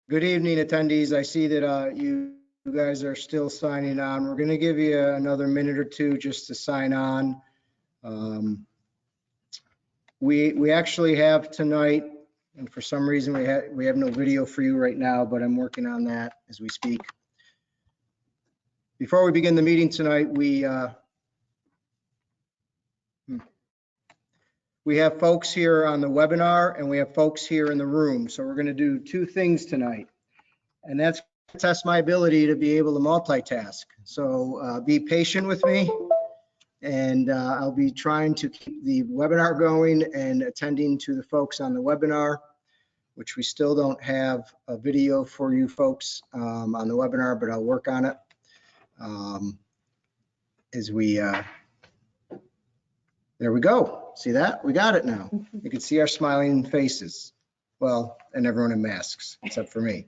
Good evening, attendees. I see that you guys are still signing on. We're going to give you another minute or two just to sign on. We actually have tonight, and for some reason we have no video for you right now, but I'm working on that as we speak. Before we begin the meeting tonight, we have folks here on the webinar and we have folks here in the room. So we're going to do two things tonight, and that's to test my ability to be able to multitask. So be patient with me, and I'll be trying to keep the webinar going and attending to the folks on the webinar, which we still don't have a video for you folks on the webinar, but I'll work on it as we, there we go. See that? We got it now. You can see our smiling faces. Well, and everyone in masks, except for me.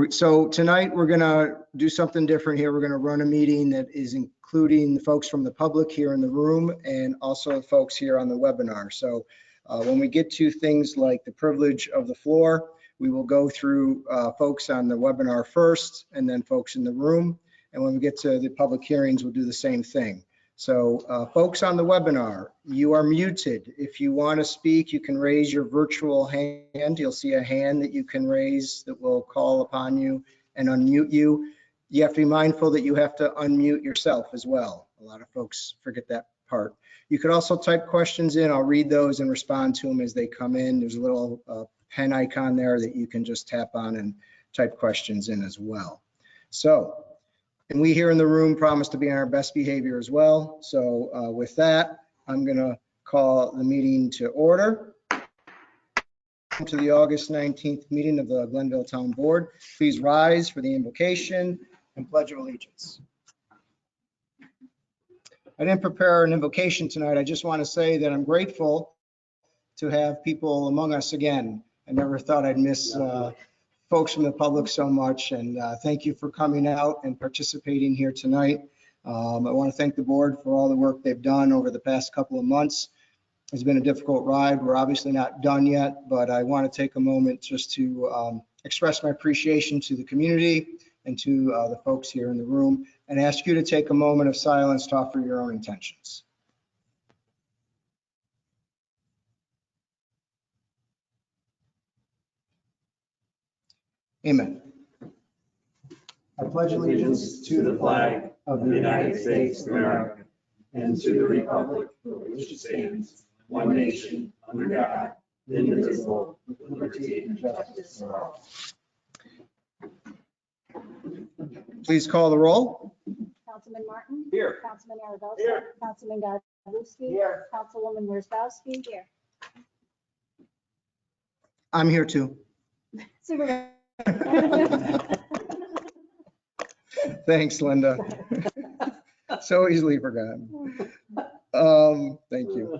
So tonight we're gonna do something different here. We're gonna run a meeting that is including the folks from the public here in the room and also the folks here on the webinar. So when we get to things like the privilege of the floor, we will go through folks on the webinar first and then folks in the room. And when we get to the public hearings, we'll do the same thing. So folks on the webinar, you are muted. If you want to speak, you can raise your virtual hand. You'll see a hand that you can raise that will call upon you and unmute you. You have to be mindful that you have to unmute yourself as well. A lot of folks forget that part. You could also type questions in. I'll read those and respond to them as they come in. There's a little pen icon there that you can just tap on and type questions in as well. So, and we here in the room promise to be on our best behavior as well. So with that, I'm going to call the meeting to order. Welcome to the August 19th meeting of the Glenville Town Board. Please rise for the invocation and pledge of allegiance. I didn't prepare an invocation tonight. I just want to say that I'm grateful to have people among us again. I never thought I'd miss folks from the public so much, and thank you for coming out and participating here tonight. I want to thank the board for all the work they've done over the past couple of months. It's been a difficult ride. We're obviously not done yet, but I want to take a moment just to express my appreciation to the community and to the folks here in the room, and ask you to take a moment of silence to offer your own intentions. Amen. I pledge allegiance to the flag of the United States of America and to the republic for which it stands, one nation, under God, indivisible, with liberty and justice for all. Please call the roll. Councilman Martin? Here. Councilman Aragosa? Here. Councilman Godlewski? Here. Councilwoman Worzbowski? Here. I'm here too. Supervisor. Thanks, Linda. So easily forgotten. Thank you.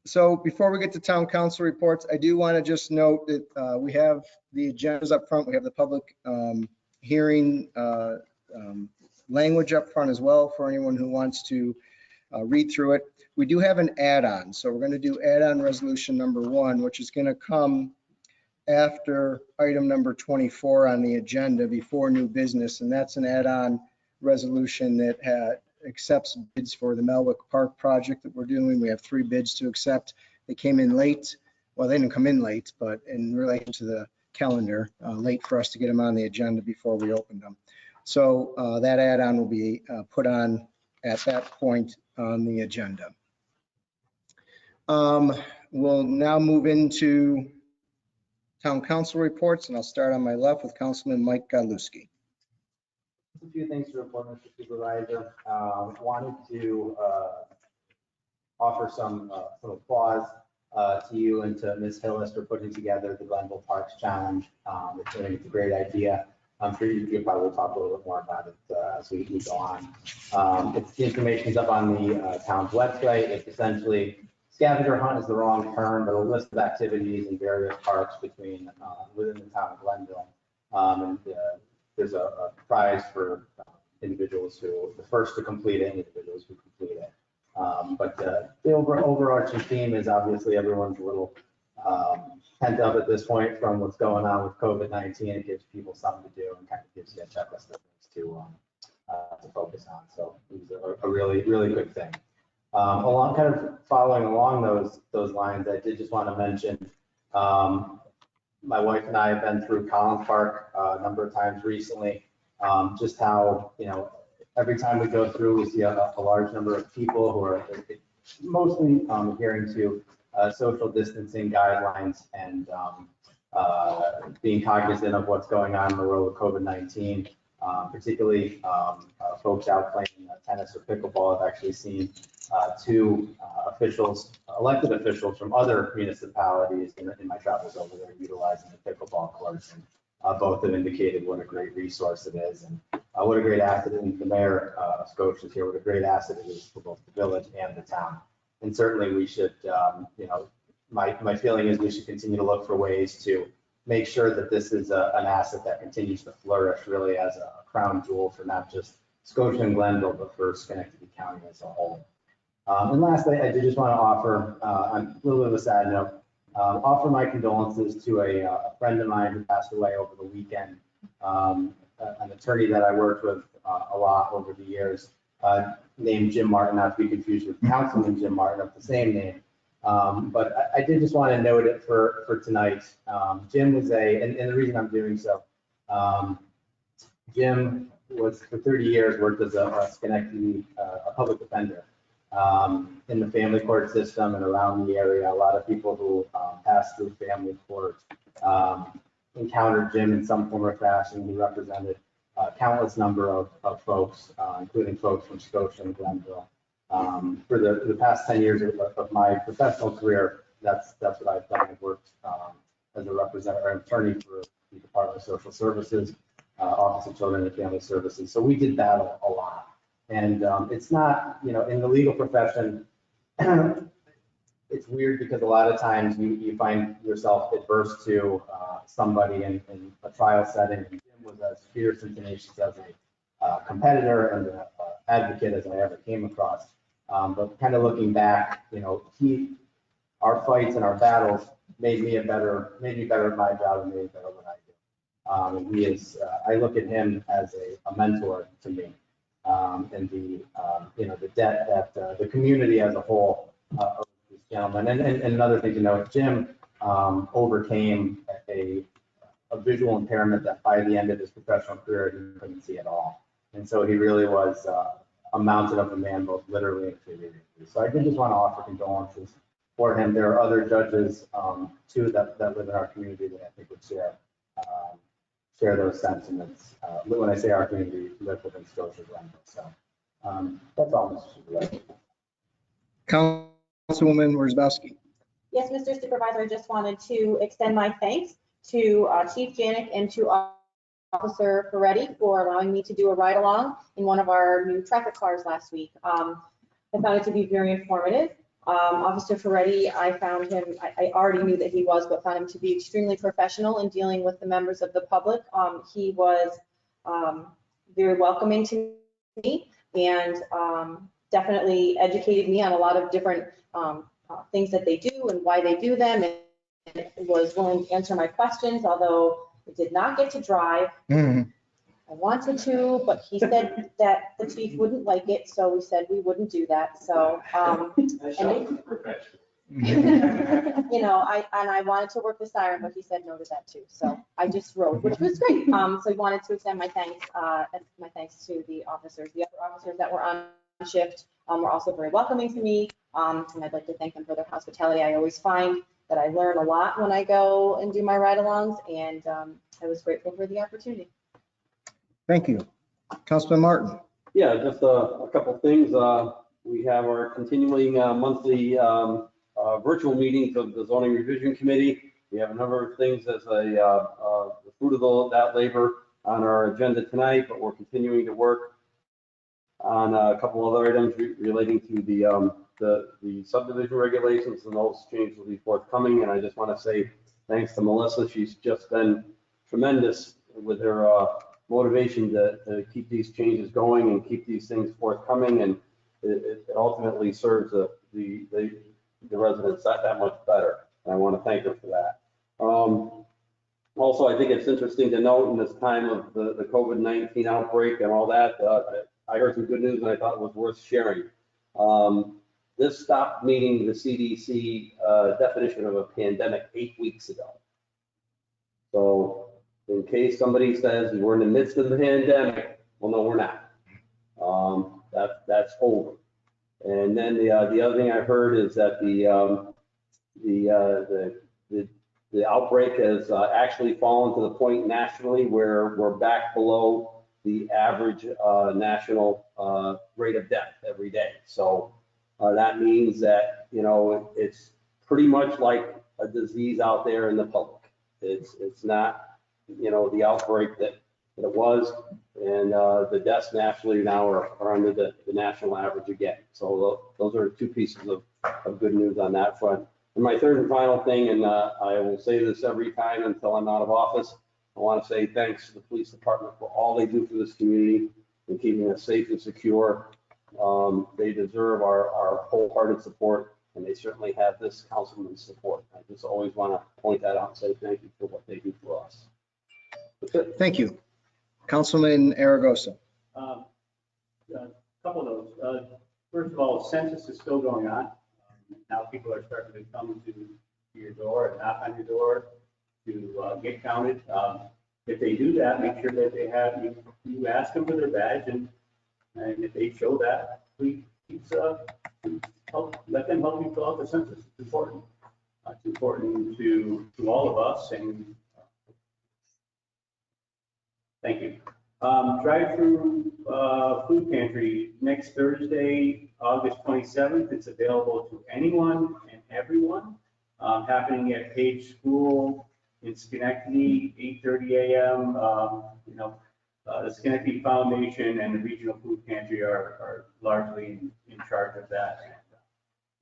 So before we get to town council reports, I do want to just note that we have the agendas up front. We have the public hearing language up front as well for anyone who wants to read through it. We do have an add-on. So we're going to do add-on resolution number 1, which is going to come after item number 24 on the agenda before new business, and that's an add-on resolution that accepts bids for the Melwick Park project that we're doing. We have 3 bids to accept. They came in late. Well, they didn't come in late, but in relation to the calendar, late for us to get them on the agenda before we opened them. So that add-on will be put on at that point on the agenda. We'll now move into town council reports, and I'll start on my left with Councilman Mike Godlewski. A few things to report, Mr. Supervisor. Wanted to offer some applause to you and to Ms. Hillis for putting together the Glenville Parks Challenge. I think it's a great idea. I'm sure you'll probably talk a little bit more about it as we go on. The information is up on the town's website. It's essentially, scavenger hunt is the wrong term, but a list of activities in various parks within the town of Glenville. And there's a prize for individuals who, the first to complete it, individuals who complete it. But the overarching theme is obviously everyone's a little pent up at this point from what's going on with COVID-19. It gives people something to do and kind of gives you a checklist of things to focus on. So it was a really, really good thing. Kind of following along those lines, I did just want to mention, my wife and I have been through Collins Park a number of times recently. Just how, every time we go through, we see a large number of people who are mostly adhering to social distancing guidelines and being cognizant of what's going on in the world with COVID-19. Particularly folks out playing tennis or pickleball. I've actually seen two elected officials from other municipalities in my travels over there utilizing the pickleball courts. And both have indicated what a great resource it is and what a great asset. And the mayor of Scotia is here, what a great asset it is for both the village and the town. And certainly we should, my feeling is we should continue to look for ways to make sure that this is an asset that continues to flourish really as a crown jewel for not just Scotia and Glenville, but for Schenectady County as a whole. And lastly, I did just want to offer, on a little bit of a sad note, offer my condolences to a friend of mine who passed away over the weekend, an attorney that I worked with a lot over the years, named Jim Martin, not to be confused with Councilman Jim Martin of the same name. But I did just want to note it for tonight. Jim was and the reason I'm doing so, Jim was for 30 years worked as a Schenectady, a public defender in the family court system and around the area. A lot of people who pass through family court encountered Jim in some form or fashion. He represented a countless number of folks, including folks from Scotia and Glenville. For the past 10 years of my professional career, that's what I've done. I've worked as a representative or attorney for the Department of Social Services, Office of Children and Family Services. So we did battle a lot. And it's not, in the legal profession, it's weird because a lot of times you find yourself adverse to somebody in a trial setting. And Jim was as fierce and tenacious as a competitor and an advocate as I ever came across. But kind of looking back, our fights and our battles made me better at my job and made me better at what I do. And he is, I look at him as a mentor to me. And the debt that the community as a whole owes this gentleman. And another thing to note, Jim overcame a visual impairment that by the end of his professional career, he couldn't see at all. And so he really was a mountain of a man, both literally and figuratively. So I did just want to offer condolences for him. There are other judges too that live in our community that I think would share those sentiments. When I say our community, live within Scotia Glenville. So that's all, Mr. Supervisor. Councilwoman Worzbowski. Yes, Mr. Supervisor, I just wanted to extend my thanks to Chief Janik and to Officer Ferretti for allowing me to do a ride along in one of our new traffic cars last week. I found it to be very informative. Officer Ferretti, I found him, I already knew that he was, but found him to be extremely professional in dealing with the members of the public. He was very welcoming to me and definitely educated me on a lot of different things that they do and why they do them, and was willing to answer my questions, although I did not get to drive. I wanted to, but he said that the chief wouldn't like it, so we said we wouldn't do that. So, I wanted to work the siren, but he said no to that too. So I just rode, which was great. So I wanted to extend my thanks to the officers. The other officers that were on shift were also very welcoming to me, and I'd like to thank them for their hospitality. I always find that I learn a lot when I go and do my ride-alongs, and I was grateful for the opportunity. Thank you. Councilman Martin. Yeah, just a couple of things. We have our continuing monthly virtual meetings of the Zoning Revision Committee. We have a number of things as the fruit of that labor on our agenda tonight, but we're continuing to work on a couple other items relating to the subdivision regulations, and those changes will be forthcoming. And I just want to say thanks to Melissa. She's just been tremendous with her motivation to keep these changes going and keep these things forthcoming, and it ultimately serves the residents that much better. And I want to thank her for that. Also, I think it's interesting to note in this time of the COVID-19 outbreak and all that, I heard some good news and I thought it was worth sharing. This stopped meeting the CDC definition of a pandemic 8 weeks ago. So in case somebody says we're in the midst of the pandemic, well, no, we're not. That's over. And then the other thing I heard is that the outbreak has actually fallen to the point nationally where we're back below the average national rate of death every day. So that means that, you know, it's pretty much like a disease out there in the public. It's not, you know, the outbreak that it was, and the deaths nationally now are under the national average again. So those are two pieces of good news on that front. And my third and final thing, and I will say this every time until I'm out of office, I want to say thanks to the police department for all they do for this community and keeping us safe and secure. They deserve our wholehearted support, and they certainly have this councilman's support. I just always want to point that out and say thank you for what they do for us. That's it. Thank you. Councilman Aragosa. A couple of those. First of all, census is still going on. Now people are starting to come to your door and knock on your door to get counted. If they do that, make sure that they have, you ask them for their badge, and if they show that, please let them help you fill out the census. It's important. It's important to all of us, and thank you. Drive-through food pantry next Thursday, August 27th. It's available to anyone and everyone. Happening at Page School in Schenectady, 8:30 a.m. The Schenectady Foundation and the Regional Food Pantry are largely in charge of that. And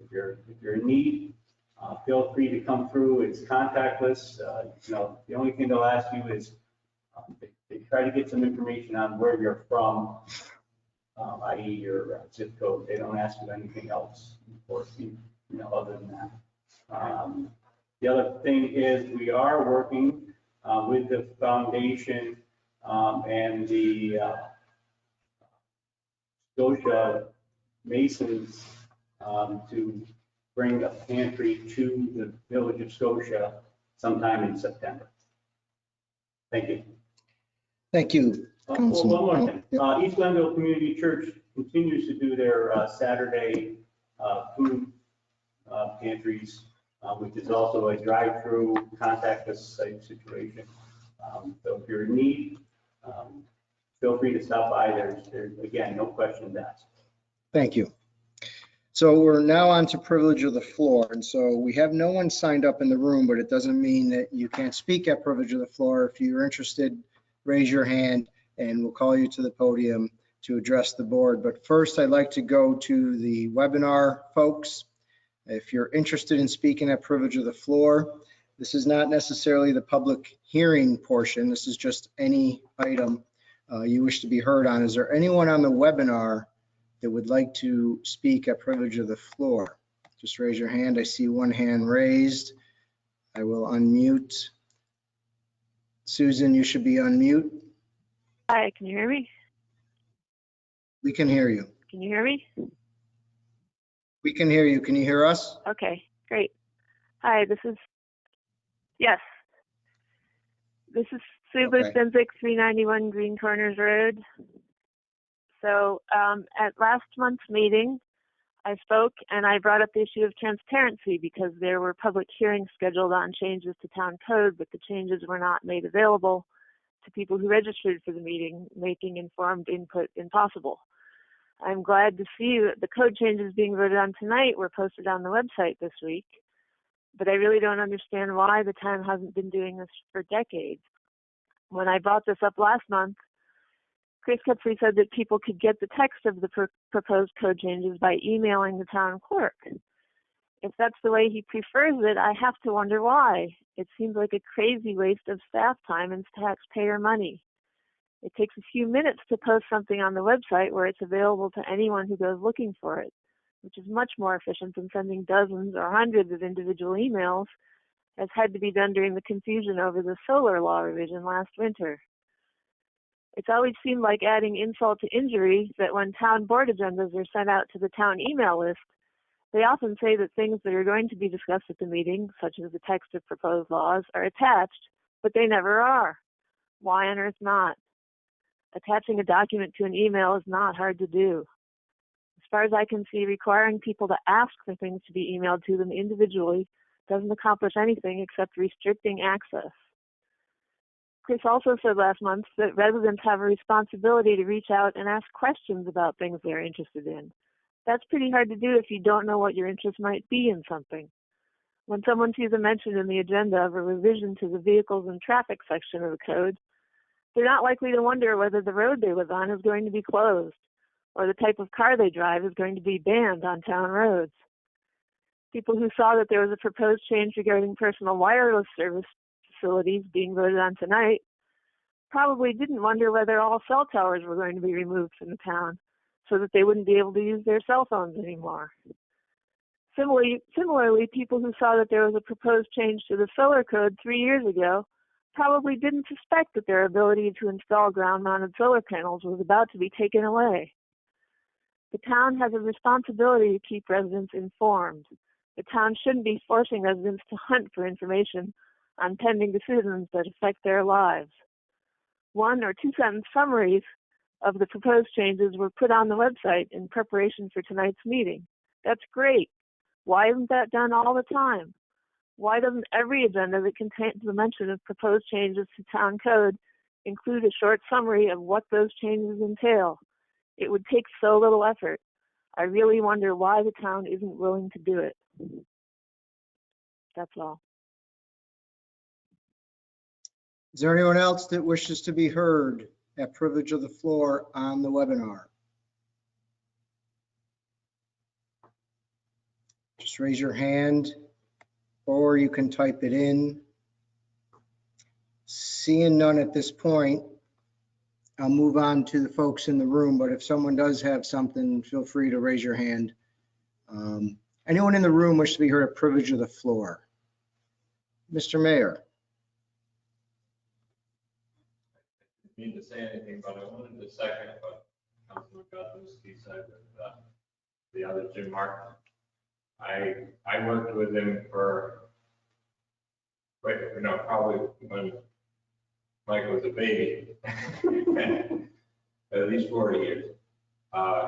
if you're in need, feel free to come through. It's contactless. The only thing they'll ask you is they try to get some information on where you're from, i.e. your zip code. They don't ask you anything else, other than that. The other thing is we are working with the foundation and the Scotia Masons to bring a pantry to the village of Scotia sometime in September. Thank you. Thank you, One Councilman. more thing. East Glenville Community Church continues to do their Saturday food pantries, which is also a drive-through contactless type situation. So if you're in need, feel free to stop by. There's again, no questions asked. Thank you. So we're now on to privilege of the floor. And so we have no one signed up in the room, but it doesn't mean that you can't speak at privilege of the floor. If you're interested, raise your hand and we'll call you to the podium to address the board. But first, I'd like to go to the webinar folks. If you're interested in speaking at privilege of the floor, this is not necessarily the public hearing portion. This is just any item you wish to be heard on. Is there anyone on the webinar that would like to speak at privilege of the floor? Just raise your hand. I see one hand raised. I will unmute. Susan, you should be unmute. Hi, can you hear me? We can hear you. Can you hear me? We can hear you. Can you hear us? Okay, great. Hi, yes. This is Sue Okay. Benzik, 391 Green Corners Road. So at last month's meeting, I spoke and I brought up the issue of transparency because there were public hearings scheduled on changes to town code, but the changes were not made available to people who registered for the meeting, making informed input impossible. I'm glad to see that the code changes being voted on tonight were posted on the website this week, but I really don't understand why the town hasn't been doing this for decades. When I brought this up last month, Chris Kepsley said that people could get the text of the proposed code changes by emailing the town clerk. If that's the way he prefers it, I have to wonder why. It seems like a crazy waste of staff time and taxpayer money. It takes a few minutes to post something on the website where it's available to anyone who goes looking for it, which is much more efficient than sending dozens or hundreds of individual emails as had to be done during the confusion over the solar law revision last winter. It's always seemed like adding insult to injury that when town board agendas are sent out to the town email list, they often say that things that are going to be discussed at the meeting, such as the text of proposed laws, are attached, but they never are. Why on earth not? Attaching a document to an email is not hard to do. As far as I can see, requiring people to ask for things to be emailed to them individually doesn't accomplish anything except restricting access. Chris also said last month that residents have a responsibility to reach out and ask questions about things they're interested in. That's pretty hard to do if you don't know what your interest might be in something. When someone sees a mention in the agenda of a revision to the vehicles and traffic section of the code, they're not likely to wonder whether the road they live on is going to be closed or the type of car they drive is going to be banned on town roads. People who saw that there was a proposed change regarding personal wireless service facilities being voted on tonight probably didn't wonder whether all cell towers were going to be removed from the town so that they wouldn't be able to use their cell phones anymore. Similarly, people who saw that there was a proposed change to the solar code 3 years ago probably didn't suspect that their ability to install ground-mounted solar panels was about to be taken away. The town has a responsibility to keep residents informed. The town shouldn't be forcing residents to hunt for information on pending decisions that affect their lives. 1 or 2 sentence summaries of the proposed changes were put on the website in preparation for tonight's meeting. That's great. Why isn't that done all the time? Why doesn't every agenda that contains the mention of proposed changes to town code include a short summary of what those changes entail? It would take so little effort. I really wonder why the town isn't willing to do it. That's all. Is there anyone else that wishes to be heard at privilege of the floor on the webinar? Just raise your hand or you can type it in. Seeing none at this point, I'll move on to the folks in the room, but if someone does have something, feel free to raise your hand. Anyone in the room wish to be heard at privilege of the floor? Mr. Mayor. I didn't mean to say anything, but I wanted to second what Councilman Godlewski said with the other Jim Martin. I worked with him for, probably when Mike was a baby, at least 40 years.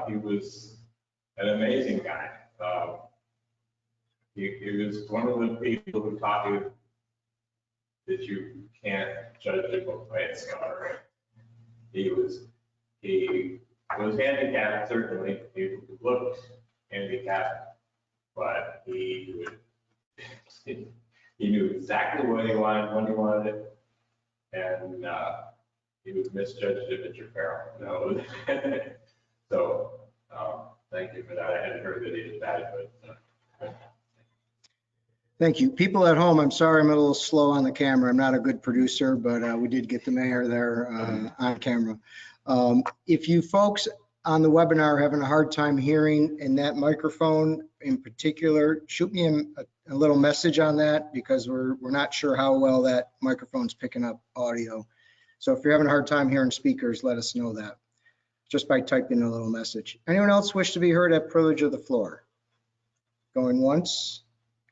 He was an amazing guy. He was one of the people who taught you that you can't judge a book by its cover. He was handicapped, certainly. He looked handicapped, but he knew exactly what he wanted, when he wanted it, and he would misjudge it at your peril. So thank you for that. I hadn't heard that he did that, but. Thank you. People at home, I'm sorry I'm a little slow on the camera. I'm not a good producer, but we did get the mayor there on camera. If you folks on the webinar are having a hard time hearing in that microphone in particular, shoot me a little message on that because we're not sure how well that microphone's picking up audio. So if you're having a hard time hearing speakers, let us know that just by typing a little message. Anyone else wish to be heard at privilege of the floor? Going once,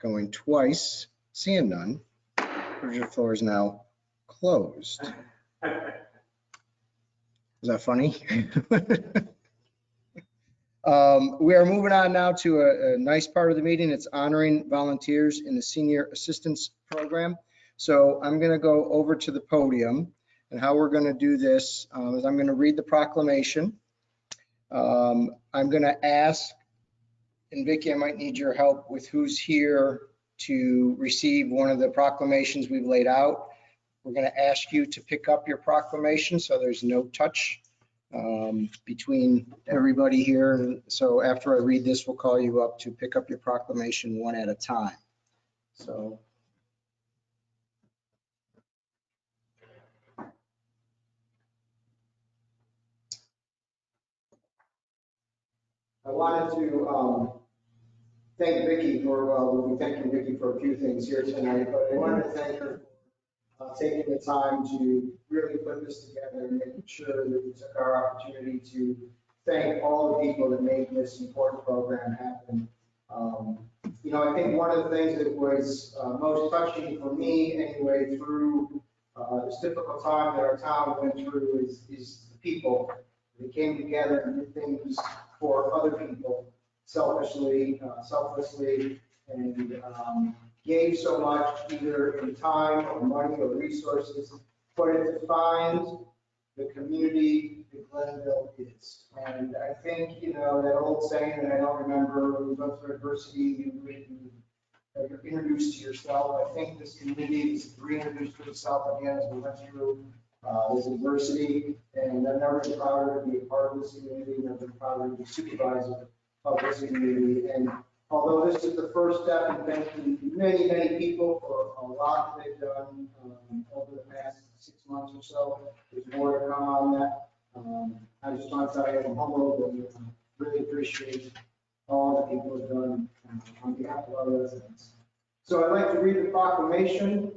going twice, seeing none. Privilege of the floor is now closed. Is that funny? We are moving on now to a nice part of the meeting. It's honoring volunteers in the Senior Assistance Program. So I'm going to go over to the podium, and how we're going to do this is I'm going to read the proclamation. I'm going to ask, and Vicki, I might need your help with who's here to receive one of the proclamations we've laid out. We're going to ask you to pick up your proclamation so there's no touch between everybody here. So after I read this, we'll call you up to pick up your proclamation one at a time. So. I wanted to thank Vicki for, well, we'll be thanking Vicki for a few things here tonight, but I wanted to thank her for taking the time to really put this together and making sure that we took our opportunity to thank all the people that made this important program happen. You know, I think one of the things that was most touching for me anyway through this difficult time that our town went through is the people. They came together and did things for other people selfishly, selflessly, and gave so much either in time or money or resources, but it defined the community that Glenville is. And I think, you know, that old saying that I don't remember, when we go through adversity, you're introduced to yourself. I think this community is reintroduced to itself again as we went through this adversity. And I've never been prouder to be a part of this community, never been prouder to be supervisor of this community. And although this is the first step in thanking many, many people for a lot that they've done over the past 6 months or so, there's more to come on that. I just want to tell you I'm humbled and really appreciate all that people have done on behalf of our residents. So I'd like to read the proclamation,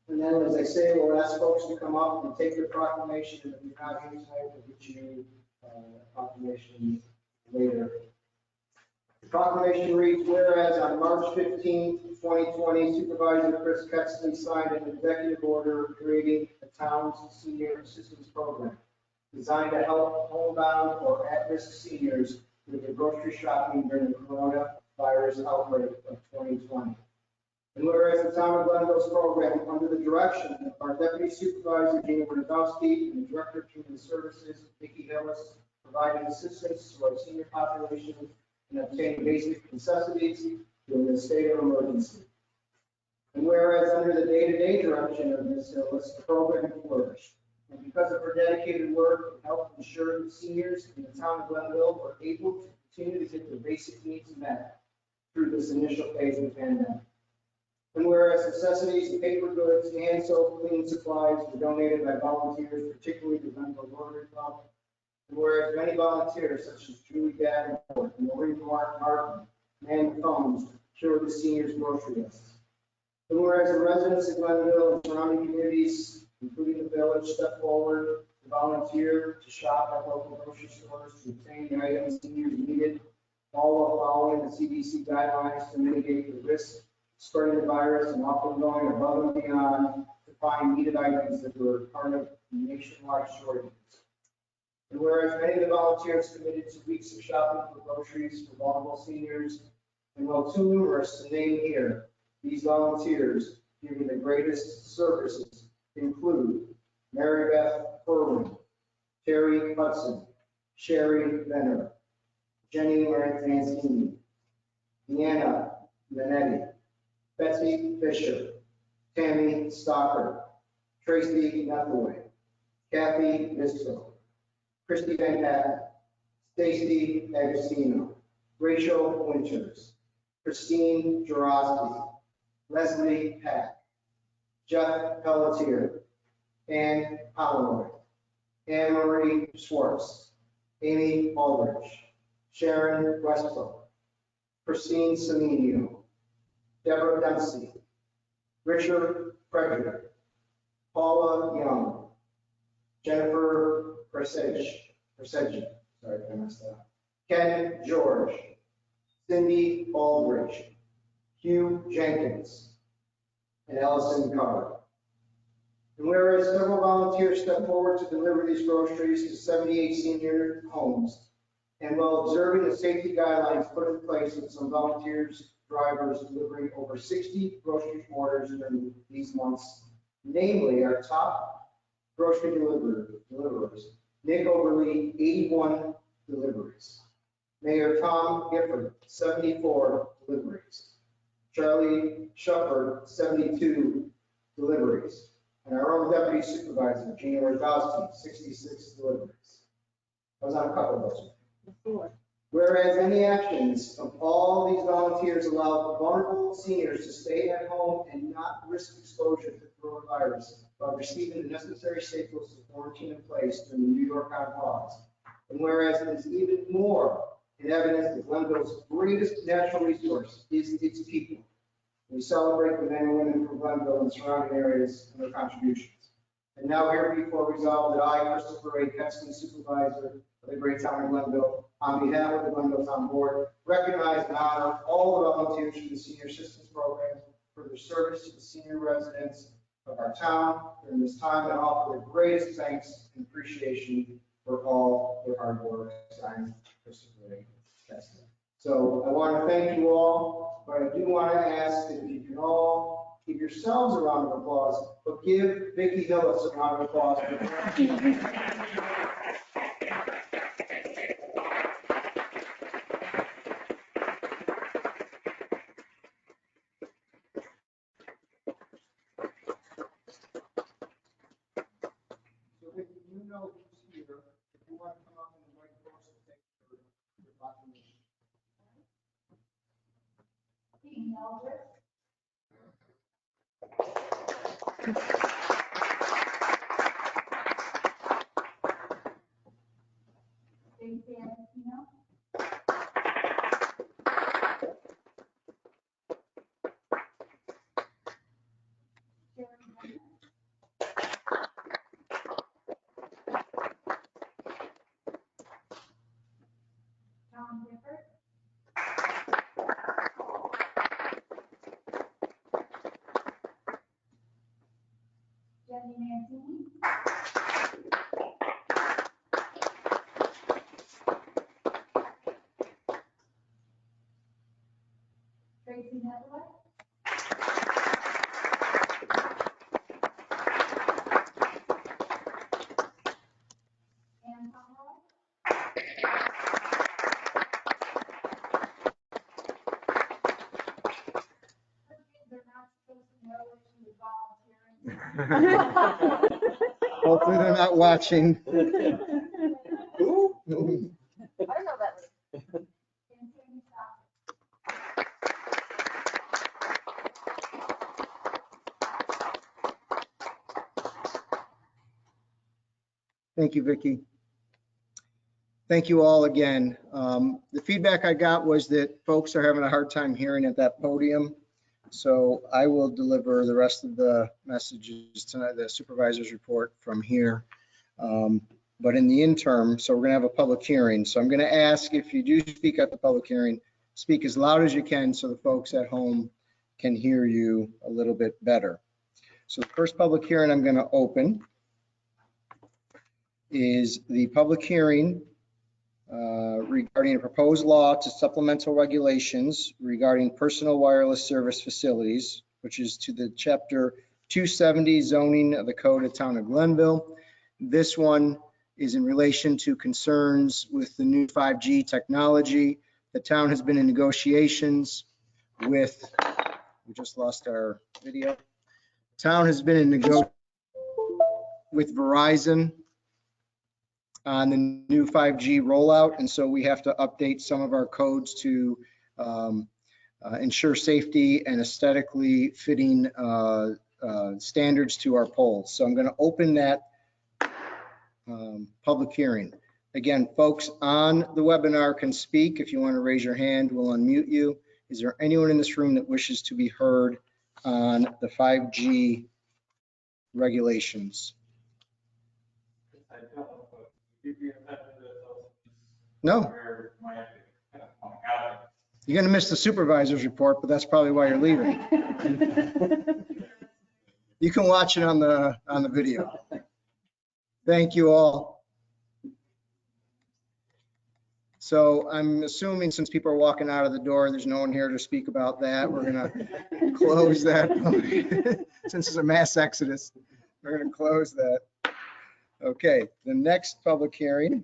and then, as I say, we'll ask folks to come up and take their proclamation, and if you're not here tonight, we'll get you a proclamation later. The proclamation reads, whereas on March 15, 2020, Supervisor Chris Ketzley signed an executive order creating the town's senior assistance program designed to help homebound or at-risk seniors with their grocery shopping during the coronavirus outbreak of 2020. And whereas the town of Glenville's program, under the direction of our Deputy Supervisor, Gina Bernadowski, and the Director of Human Services, Vicki Hillis, provided assistance to our senior population in obtaining basic necessities during the state of emergency. And whereas under the day-to-day direction of Ms. Hillis, the program flourished. And because of her dedicated work, it helped ensure that seniors in the town of Glenville were able to continue to get their basic needs met through this initial phase of the pandemic. And whereas necessities, paper goods, hand soap, cleaning supplies were donated by volunteers, particularly the Glenville Rotary Club. And whereas many volunteers, such as Julie Davenport and Maureen Martin, manned the phones to cure the seniors' grocery lists. And whereas the residents of Glenville and surrounding communities, including the village, stepped forward to volunteer to shop at local grocery stores to obtain the items seniors needed, all while following the CDC guidelines to mitigate the risk of spreading the virus and often going above and beyond to find needed items that were part of nationwide shortages. And whereas many of the volunteers committed to weeks of shopping for groceries for vulnerable seniors, and while too numerous to name here, these volunteers giving the greatest services include Mary Beth Irwin, Terry Hudson, Sherry Venner, Jenny Mancini, Deanna Manetti, Betsy Fisher, Tammy Stocker, Tracy Nothaway, Kathy Nisco, Christy Van Patten, Stacy Agostino, Rachel Winters, Christine Jarosky, Leslie Pack, Jeff Pelletier, Ann Holloway, Anne Marie Schwartz, Amy Aldrich, Sharon Westphal, Christine Semenio, Deborah Dempsey, Richard Frederick, Paula Young, Jennifer Presage, sorry if I messed that up, Ken George, Cindy Aldrich, Hugh Jenkins, and Allison Carr. And whereas several volunteers stepped forward to deliver these groceries to 78 senior homes, and while observing the safety guidelines put in place with some volunteers, drivers delivering over 60 grocery orders during these months, namely our top grocery deliverers, Nick Overly, 81 deliveries, Mayor Tom Gifford, 74 deliveries, Charlie Shepard, 72 deliveries, and our own deputy supervisor, Gina Rogowski, 66 deliveries. I was on a couple of those. Whereas any actions of all these volunteers allow vulnerable seniors to stay at home and not risk exposure to coronavirus while receiving the necessary staples of quarantine in place during the New York on pause. And whereas it is even more in evidence that Glenville's greatest natural resource is its people. We celebrate the men and women from Glenville and surrounding areas and their contributions. And now here before resolved that I, Christopher A. Ketzman, supervisor of the great town of Glenville, on behalf of the Glenville Town Board, recognize and honor all the volunteers for the senior assistance program for their service to the senior residents of our town during this time, and offer their greatest thanks and appreciation for all their hard work. Signed, Christopher A. Ketzman. So I want to thank you all, but I do want to ask that if you can all give yourselves a round of applause, but give Vicki Hillis a round of applause. So Vicki, you know who's here. If you want to come up and invite folks to take your proclamation. Hopefully they're not watching. I don't know that. Thank you, Vicki. Thank you all again. The feedback I got was that folks are having a hard time hearing at that podium. So I will deliver the rest of the messages tonight, the supervisor's report from here. But in the interim, so we're gonna have a public hearing. So I'm gonna ask if you do speak at the public hearing, speak as loud as you can so the folks at home can hear you a little bit better. So the first public hearing I'm gonna open is the public hearing regarding a proposed law to supplemental regulations regarding personal wireless service facilities, which is to the chapter 270 zoning of the code of town of Glenville. This one is in relation to concerns with the new 5G technology. The town has been in negotiations with, we just lost our video. Town has been in negotiations with Verizon on the new 5G rollout. And so we have to update some of our codes to ensure safety and aesthetically fitting standards to our poles. So I'm going to open that public hearing. Again, folks on the webinar can speak. If you want to raise your hand, we'll unmute you. Is there anyone in this room that wishes to be heard on the 5G regulations? No. You're going to miss the supervisor's report, but that's probably why you're leaving. You can watch it on the video. Thank you all. So I'm assuming since people are walking out of the door, there's no one here to speak about that. We're going to close that. Since it's a mass exodus, we're going to close that. Okay, the next public hearing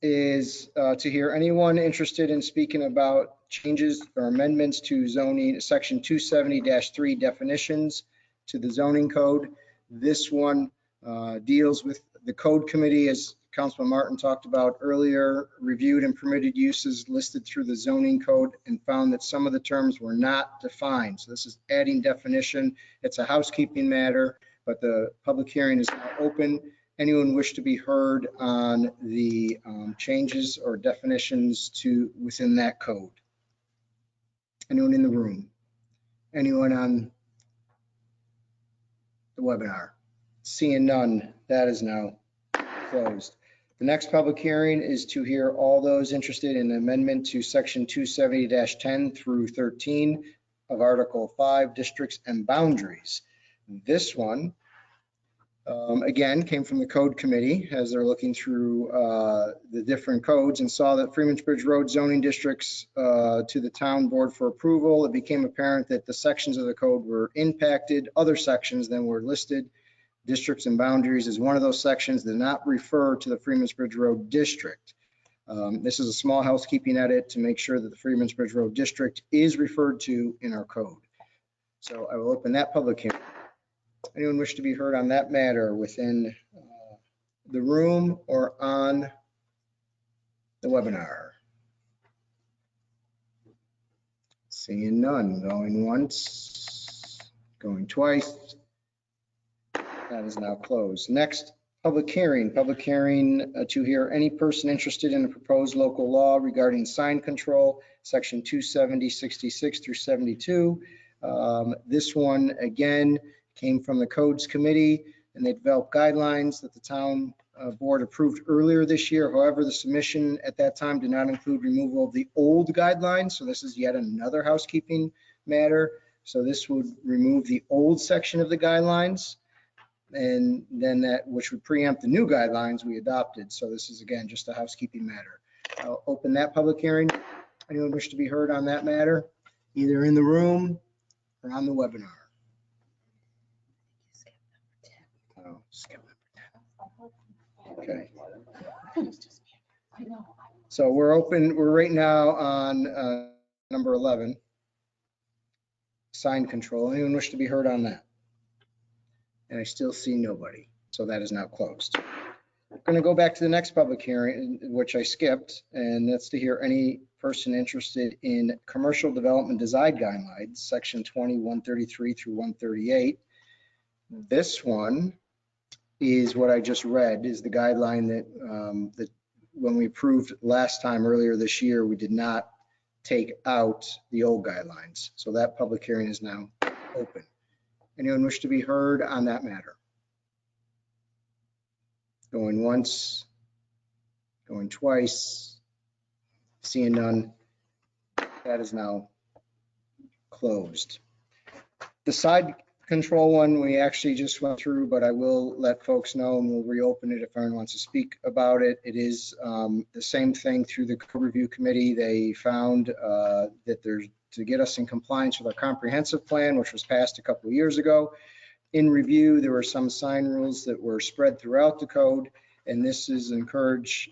is to hear anyone interested in speaking about changes or amendments to zoning section 270-3 definitions to the zoning code. This one deals with the code committee, as Councilman Martin talked about earlier, reviewed and permitted uses listed through the zoning code and found that some of the terms were not defined. So this is adding definition. It's a housekeeping matter, but the public hearing is now open Anyone wish to be heard on the changes or definitions to within that code? Anyone in the room? Anyone on the webinar? Seeing none, that is now closed. The next public hearing is to hear all those interested in amendment to section 270-10 through 13 of Article 5, Districts and Boundaries. This one, again, came from the Code Committee as they're looking through the different codes and saw that Freeman's Bridge Road zoning districts to the town board for approval. It became apparent that the sections of the code were impacted, other sections than were listed. Districts and Boundaries is one of those sections that did not refer to the Freeman's Bridge Road district. This is a small housekeeping edit to make sure that the Freeman's Bridge Road district is referred to in our code. So I will open that public hearing. Anyone wish to be heard on that matter within the room or on the webinar? Seeing none. Going once, going twice. That is now closed. Next, public hearing. Public hearing to hear any person interested in a proposed local law regarding sign control, section 270-66 through 72. This one, again, came from the Codes Committee, and they developed guidelines that the town board approved earlier this year. However, the submission at that time did not include removal of the old guidelines, so this is yet another housekeeping matter. So this would remove the old section of the guidelines, and then that, which would preempt the new guidelines we adopted. So this is, again, just a housekeeping matter. I'll open that public hearing. Anyone wish to be heard on that matter, either in the room or on the webinar? Oh, skip it. Okay. So we're open, we're right now on number 11, sign control. Anyone wish to be heard on that? And I still see nobody, so that is now closed. I'm going to go back to the next public hearing, which I skipped, and that's to hear any person interested in commercial development design guidelines, section 20-133 through 138. This one is what I just read, is the guideline that, that when we approved last time earlier this year, we did not take out the old guidelines. So that public hearing is now open. Anyone wish to be heard on that matter? Going once, going twice, seeing none, that is now closed. The side control one, we actually just went through, but I will let folks know and we'll reopen it if anyone wants to speak about it. It is the same thing through the code review committee. They found that there's, to get us in compliance with our comprehensive plan, which was passed a couple of years ago. In review, there were some sign rules that were spread throughout the code, and this is to encourage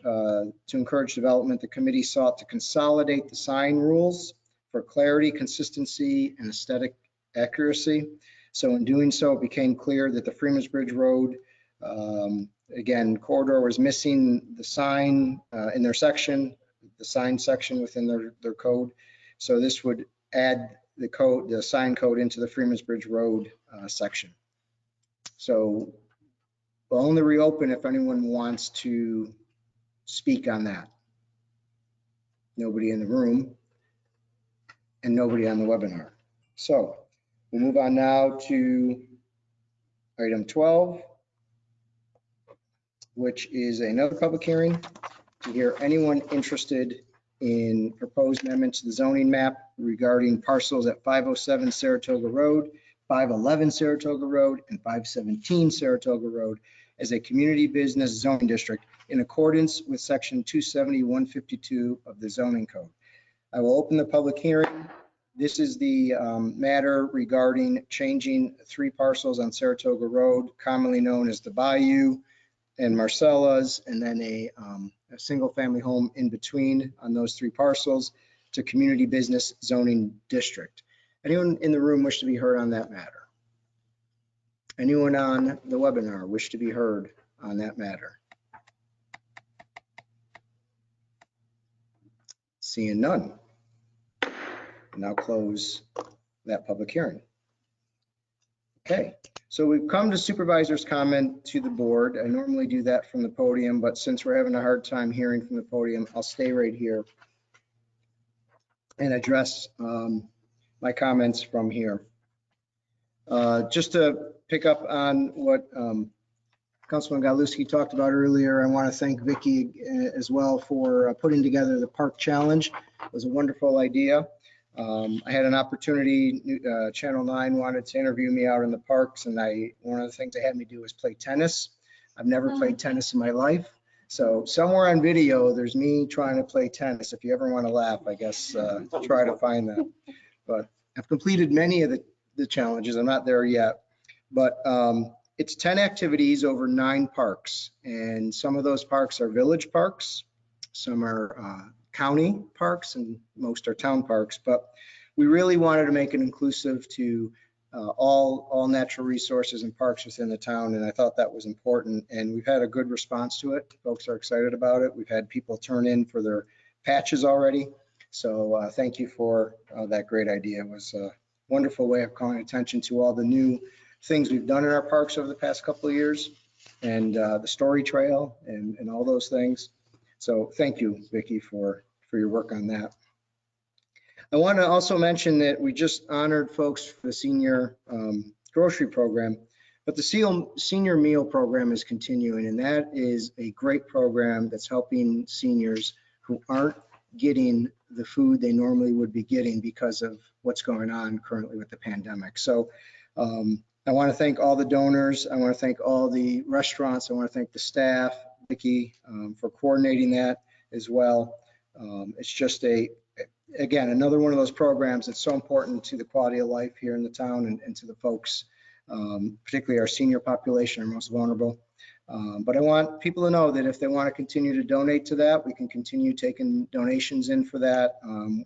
development. The committee sought to consolidate the sign rules for clarity, consistency, and aesthetic accuracy. So in doing so, it became clear that the Freeman's Bridge Road, again, corridor was missing the sign in their section, the sign section within their code. So this would add the code, the sign code into the Freeman's Bridge Road section. So we'll only reopen if anyone wants to speak on that. Nobody in the room and nobody on the webinar. So we'll move on now to item 12, which is another public hearing to hear anyone interested in proposed amendments to the zoning map regarding parcels at 507 Saratoga Road, 511 Saratoga Road, and 517 Saratoga Road as a community business zoning district in accordance with section 270-152 of the zoning code. I will open the public hearing. This is the matter regarding changing 3 parcels on Saratoga Road, commonly known as the Bayou and Marcella's, and then a single family home in between on those 3 parcels to community business zoning district. Anyone in the room wish to be heard on that matter? Anyone on the webinar wish to be heard on that matter? Seeing none. Now close that public hearing. Okay, so we've come to supervisor's comment to the board. I normally do that from the podium, but since we're having a hard time hearing from the podium, I'll stay right here and address my comments from here. Just to pick up on what Councilman Galuski talked about earlier, I want to thank Vicki as well for putting together the Park Challenge. It was a wonderful idea. I had an opportunity, Channel 9 wanted to interview me out in the parks, and one of the things they had me do was play tennis. I've never played tennis in my life. So somewhere on video, there's me trying to play tennis. If you ever want to laugh, I guess try to find that. But I've completed many of the challenges. I'm not there yet, but it's 10 activities over 9 parks. And some of those parks are village parks. Some are county parks, and most are town parks. But we really wanted to make it inclusive to all natural resources and parks within the town, and I thought that was important. And we've had a good response to it. Folks are excited about it. We've had people turn in for their patches already. So thank you for that great idea. It was a wonderful way of calling attention to all the new things we've done in our parks over the past couple of years, and the story trail and all those things. So thank you, Vicki, for your work on that. I want to also mention that we just honored folks for the senior grocery program, but the senior meal program is continuing, and that is a great program that's helping seniors who aren't getting the food they normally would be getting because of what's going on currently with the pandemic. So I want to thank all the donors. I want to thank all the restaurants. I want to thank the staff, Vicki, for coordinating that as well. It's just again, another one of those programs that's so important to the quality of life here in the town and to the folks, particularly our senior population, our most vulnerable. But I want people to know that if they want to continue to donate to that, we can continue taking donations in for that.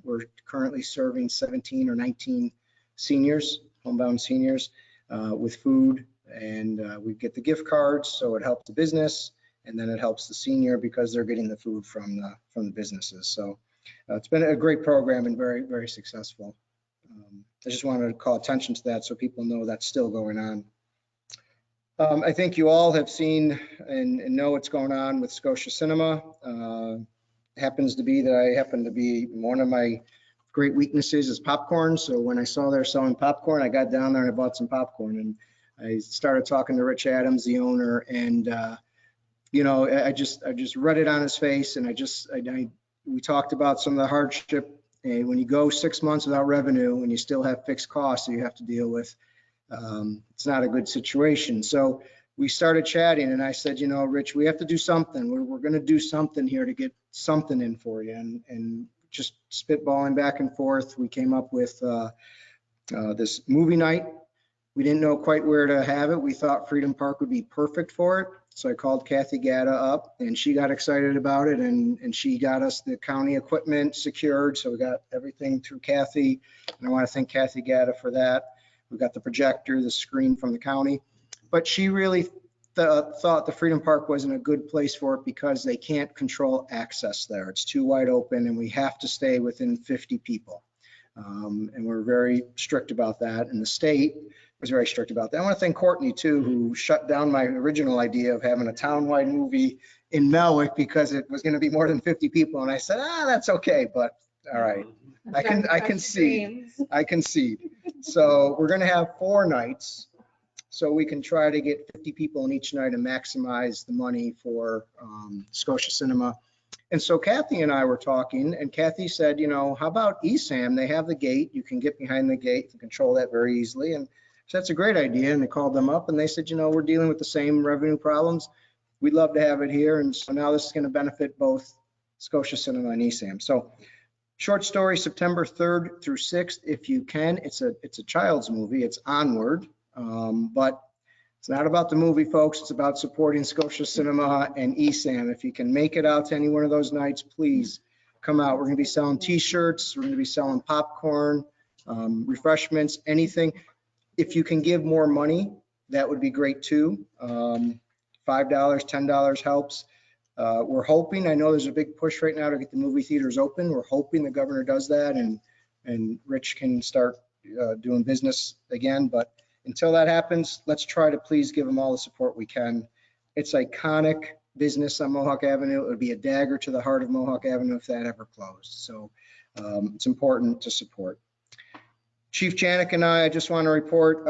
We're currently serving 17 or 19 seniors, homebound seniors, with food, and we get the gift cards, so it helps the business, and then it helps the senior because they're getting the food from the businesses. So it's been a great program and very, very successful. I just wanted to call attention to that so people know that's still going on. I think you all have seen and know what's going on with Scotia Cinema. Happens to be that I happen to be one of my great weaknesses is popcorn. So when I saw they're selling popcorn, I got down there and I bought some popcorn, and I started talking to Rich Adams, the owner, and you know, I just read it on his face, and we talked about some of the hardship, and when you go 6 months without revenue and you still have fixed costs that you have to deal with, it's not a good situation. So we started chatting, and I said, you know, Rich, we have to do something. We're going to do something here to get something in for you, and just spitballing back and forth, we came up with this movie night. We didn't know quite where to have it. We thought Freedom Park would be perfect for it. So I called Kathy Gatta up, and she got excited about it, and she got us the county equipment secured. So we got everything through Kathy, and I want to thank Kathy Gatta for that. We got the projector, the screen from the county, but she really thought the Freedom Park wasn't a good place for it because they can't control access there. It's too wide open, and we have to stay within 50 people. And we're very strict about that, and the state was very strict about that. I want to thank Courtney too, who shut down my original idea of having a townwide movie in Melwick because it was going to be more than 50 people, and I said, that's okay, but all right, I concede. So we're going to have 4 nights, so we can try to get 50 people in each night and maximize the money for Scotia Cinema. And so Kathy and I were talking, and Kathy said, you know, how about ESAM? They have the gate. You can get behind the gate and control that very easily. And so that's a great idea. And they called them up, and they said, you know, we're dealing with the same revenue problems. We'd love to have it here. And so now this is going to benefit both Scotia Cinema and ESAM. So short story, September 3rd through 6th, if you can. It's a child's movie. It's Onward, but it's not about the movie, folks. It's about supporting Scotia Cinema and ESAM. If you can make it out to any one of those nights, please come out. We're going to be selling T-shirts. We're going to be selling popcorn, refreshments, anything. If you can give more money, that would be great too. $5, $10 helps. We're hoping, I know there's a big push right now to get the movie theaters open. We're hoping the governor does that and Rich can start doing business again. But until that happens, let's try to please give them all the support we can. It's iconic business on Mohawk Avenue. It would be a dagger to the heart of Mohawk Avenue if that ever closed. So it's important to support. Chief Janik and I just want to report,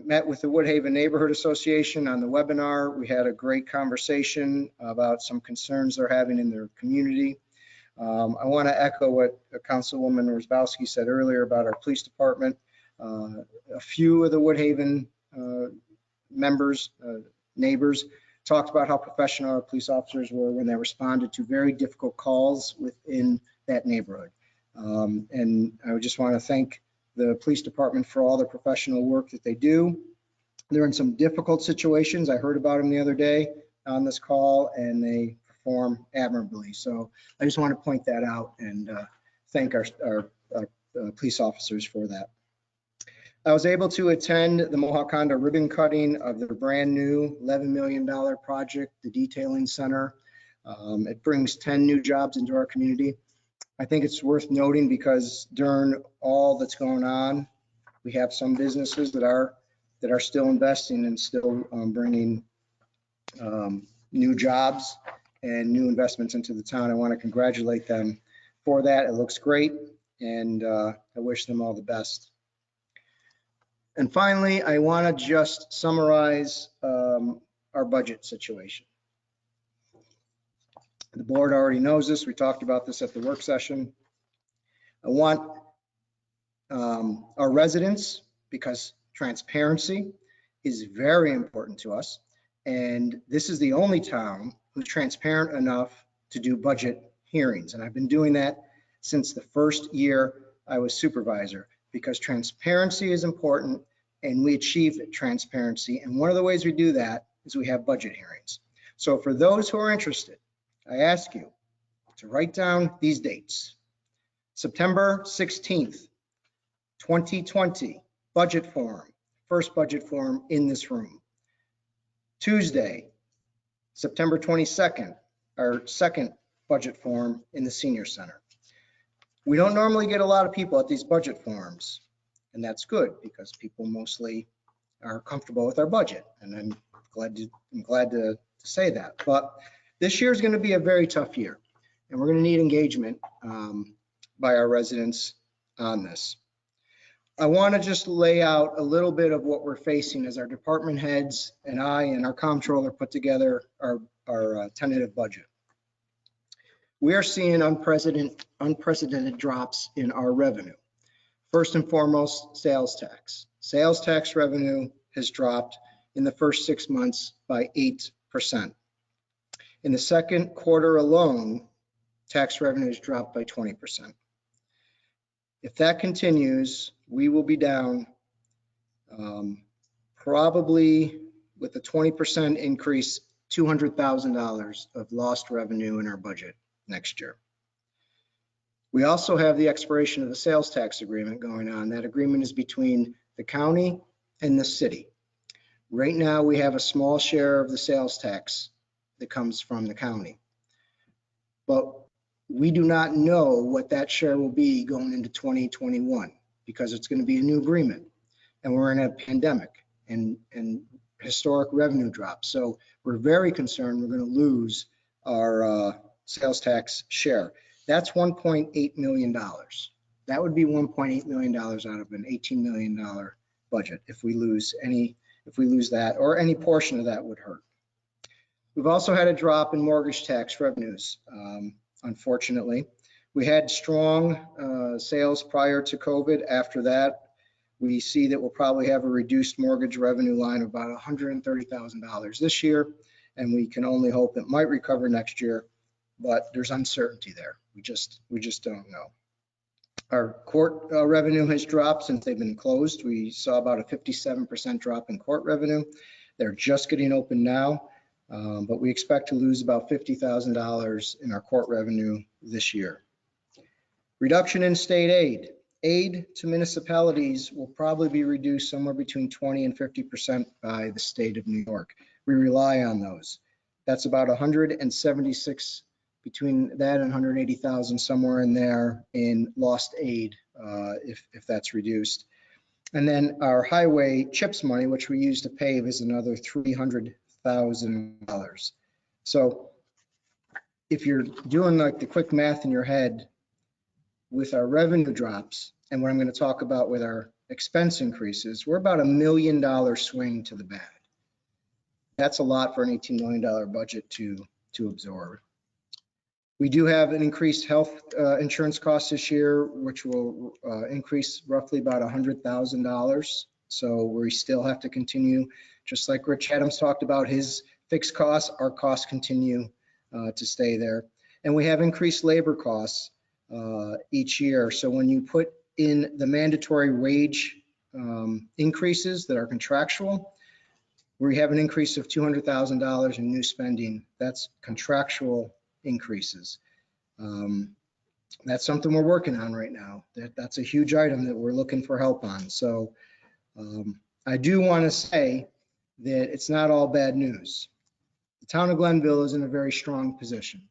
met with the Woodhaven Neighborhood Association on the webinar. We had a great conversation about some concerns they're having in their community. I want to echo what Councilwoman Rosbowski said earlier about our police department. A few of the Woodhaven members, neighbors, talked about how professional our police officers were when they responded to very difficult calls within that neighborhood. And I just want to thank the police department for all the professional work that they do. They're in some difficult situations. I heard about them the other day on this call, and they perform admirably. So I just want to point that out and thank our police officers for that. I was able to attend the Mohawk Honda ribbon cutting of their brand new $11 million project, the detailing center. It brings 10 new jobs into our community. I think it's worth noting because during all that's going on, we have some businesses that are still investing and still bringing new jobs and new investments into the town. I want to congratulate them for that. It looks great, and I wish them all the best. And finally, I want to just summarize our budget situation. The board already knows this. We talked about this at the work session. I want our residents, because transparency is very important to us, and this is the only town who's transparent enough to do budget hearings. And I've been doing that since the first year I was supervisor, because transparency is important and we achieve transparency. And one of the ways we do that is we have budget hearings. So for those who are interested, I ask you to write down these dates. September 16th, 2020, budget forum, first budget forum in this room. Tuesday, September 22nd, our second budget forum in the senior center. We don't normally get a lot of people at these budget forums, and that's good because people mostly are comfortable with our budget, and I'm glad to say that. But this year is going to be a very tough year, and we're going to need engagement by our residents on this. I want to just lay out a little bit of what we're facing as our department heads and I and our comptroller put together our tentative budget. We are seeing unprecedented drops in our revenue. First and foremost, sales tax. Sales tax revenue has dropped in the first 6 months by 8%. In the second quarter alone, tax revenues dropped by 20%. If that continues, we will be down probably with a 20% increase, $200,000 of lost revenue in our budget next year. We also have the expiration of the sales tax agreement going on. That agreement is between the county and the city. Right now, we have a small share of the sales tax that comes from the county, but we do not know what that share will be going into 2021 because it's going to be a new agreement, and we're in a pandemic and historic revenue drops. So we're very concerned we're going to lose our sales tax share. That's $1.8 million. That would be $1.8 million out of an $18 million budget. If we lose that, or any portion of that would hurt. We've also had a drop in mortgage tax revenues. Unfortunately, we had strong sales prior to COVID. After that, we see that we'll probably have a reduced mortgage revenue line of about $130,000 this year, and we can only hope it might recover next year, but there's uncertainty there. We just don't know. Our court revenue has dropped since they've been closed. We saw about a 57% drop in court revenue. They're just getting open now, but we expect to lose about $50,000 in our court revenue this year. Reduction in state aid. Aid to municipalities will probably be reduced somewhere between 20 and 50% by the state of New York. We rely on those. That's about 176, between that and 180,000, somewhere in there in lost aid if that's reduced. And then our highway CHIPS money, which we use to pave, is another $300,000. So if you're doing like the quick math in your head with our revenue drops and what I'm going to talk about with our expense increases, we're about $1 million swing to the bad. That's a lot for an $18 million budget to absorb. We do have an increased health insurance cost this year, which will increase roughly about $100,000. So we still have to continue, just like Rich Adams talked about his fixed costs, our costs continue to stay there. And we have increased labor costs each year. So when you put in the mandatory wage increases that are contractual, we have an increase of $200,000 in new spending. That's contractual increases. That's something we're working on right now. That's a huge item that we're looking for help on. So I do want to say that it's not all bad news. The town of Glenville is in a very strong position.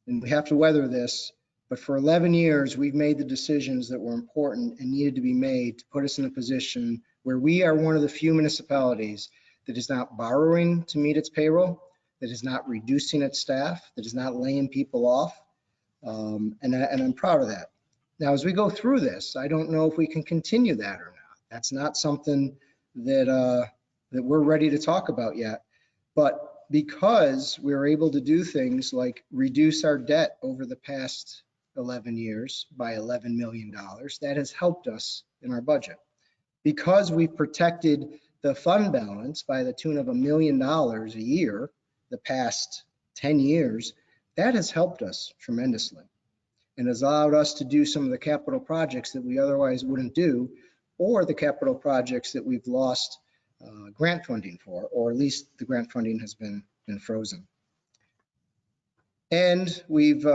And we have to weather this, but for 11 years, we've made the decisions that were important and needed to be made to put us in a position where we are one of the few municipalities that is not borrowing to meet its payroll, that is not reducing its staff, that is not laying people off. And I'm proud of that. Now, as we go through this, I don't know if we can continue that or not. That's not something that we're ready to talk about yet. But because we were able to do things like reduce our debt over the past 11 years by $11 million, that has helped us in our budget. Because we've protected the fund balance by the tune of $1 million a year the past 10 years, that has helped us tremendously and has allowed us to do some of the capital projects that we otherwise wouldn't do, or the capital projects that we've lost grant funding for, or at least the grant funding has been frozen. And we've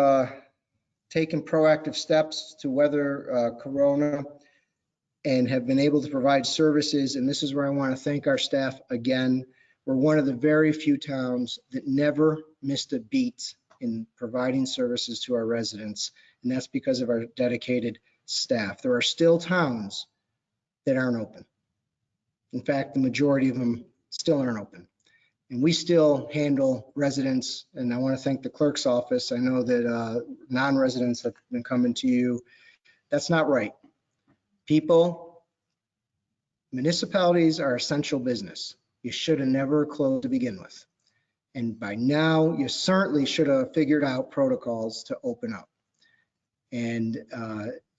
taken proactive steps to weather Corona and have been able to provide services. And this is where I want to thank our staff again. We're one of the very few towns that never missed a beat in providing services to our residents. And that's because of our dedicated staff. There are still towns that aren't open. In fact, the majority of them still aren't open. And we still handle residents, and I want to thank the clerk's office. I know that non-residents have been coming to you. That's not right. People, municipalities are essential business. You should have never closed to begin with. And by now, you certainly should have figured out protocols to open up. And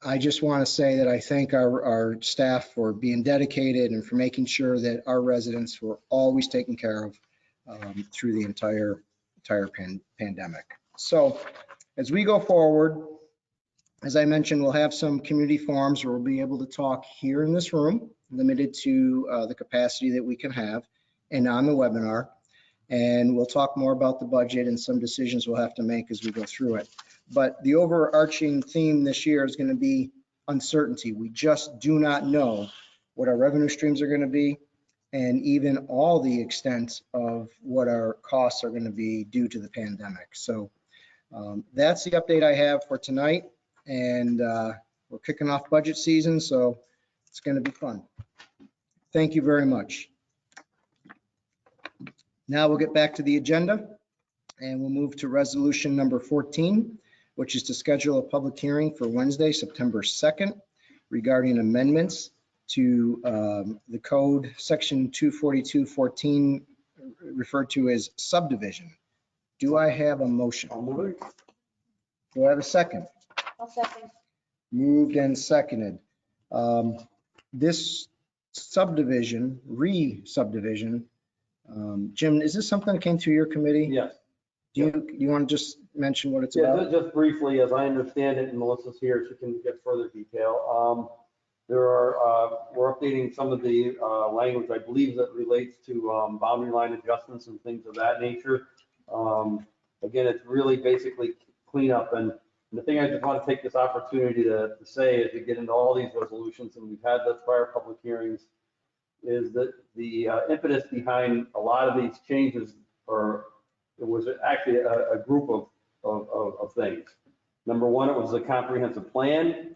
I just want to say that I thank our staff for being dedicated and for making sure that our residents were always taken care of through the entire pandemic. So as we go forward, as I mentioned, we'll have some community forums where we'll be able to talk here in this room, limited to the capacity that we can have, and on the webinar. And we'll talk more about the budget and some decisions we'll have to make as we go through it. But the overarching theme this year is going to be uncertainty. We just do not know what our revenue streams are going to be, and even all the extent of what our costs are going to be due to the pandemic. So that's the update I have for tonight. And we're kicking off budget season, so it's going to be fun. Thank you very much. Now we'll get back to the agenda, and we'll move to resolution number 14, which is to schedule a public hearing for Wednesday, September 2nd, regarding amendments to the code section 242.14, referred to as subdivision. Do I have a motion? I'll move it. Do I have a second? I'll second. Moved and seconded. This subdivision, re-subdivision, Jim, is this something that came through your committee? Yes. Do you want to just mention what it's Yeah, about? just briefly, as I understand it, and Melissa's here, she can get further detail. We're updating some of the language, I believe, that relates to boundary line adjustments and things of that nature. Again, it's really basically cleanup. And the thing I just want to take this opportunity to say as we get into all these resolutions, and we've had the prior public hearings, is that the impetus behind a lot of these changes it was actually a group of things. Number one, it was a comprehensive plan.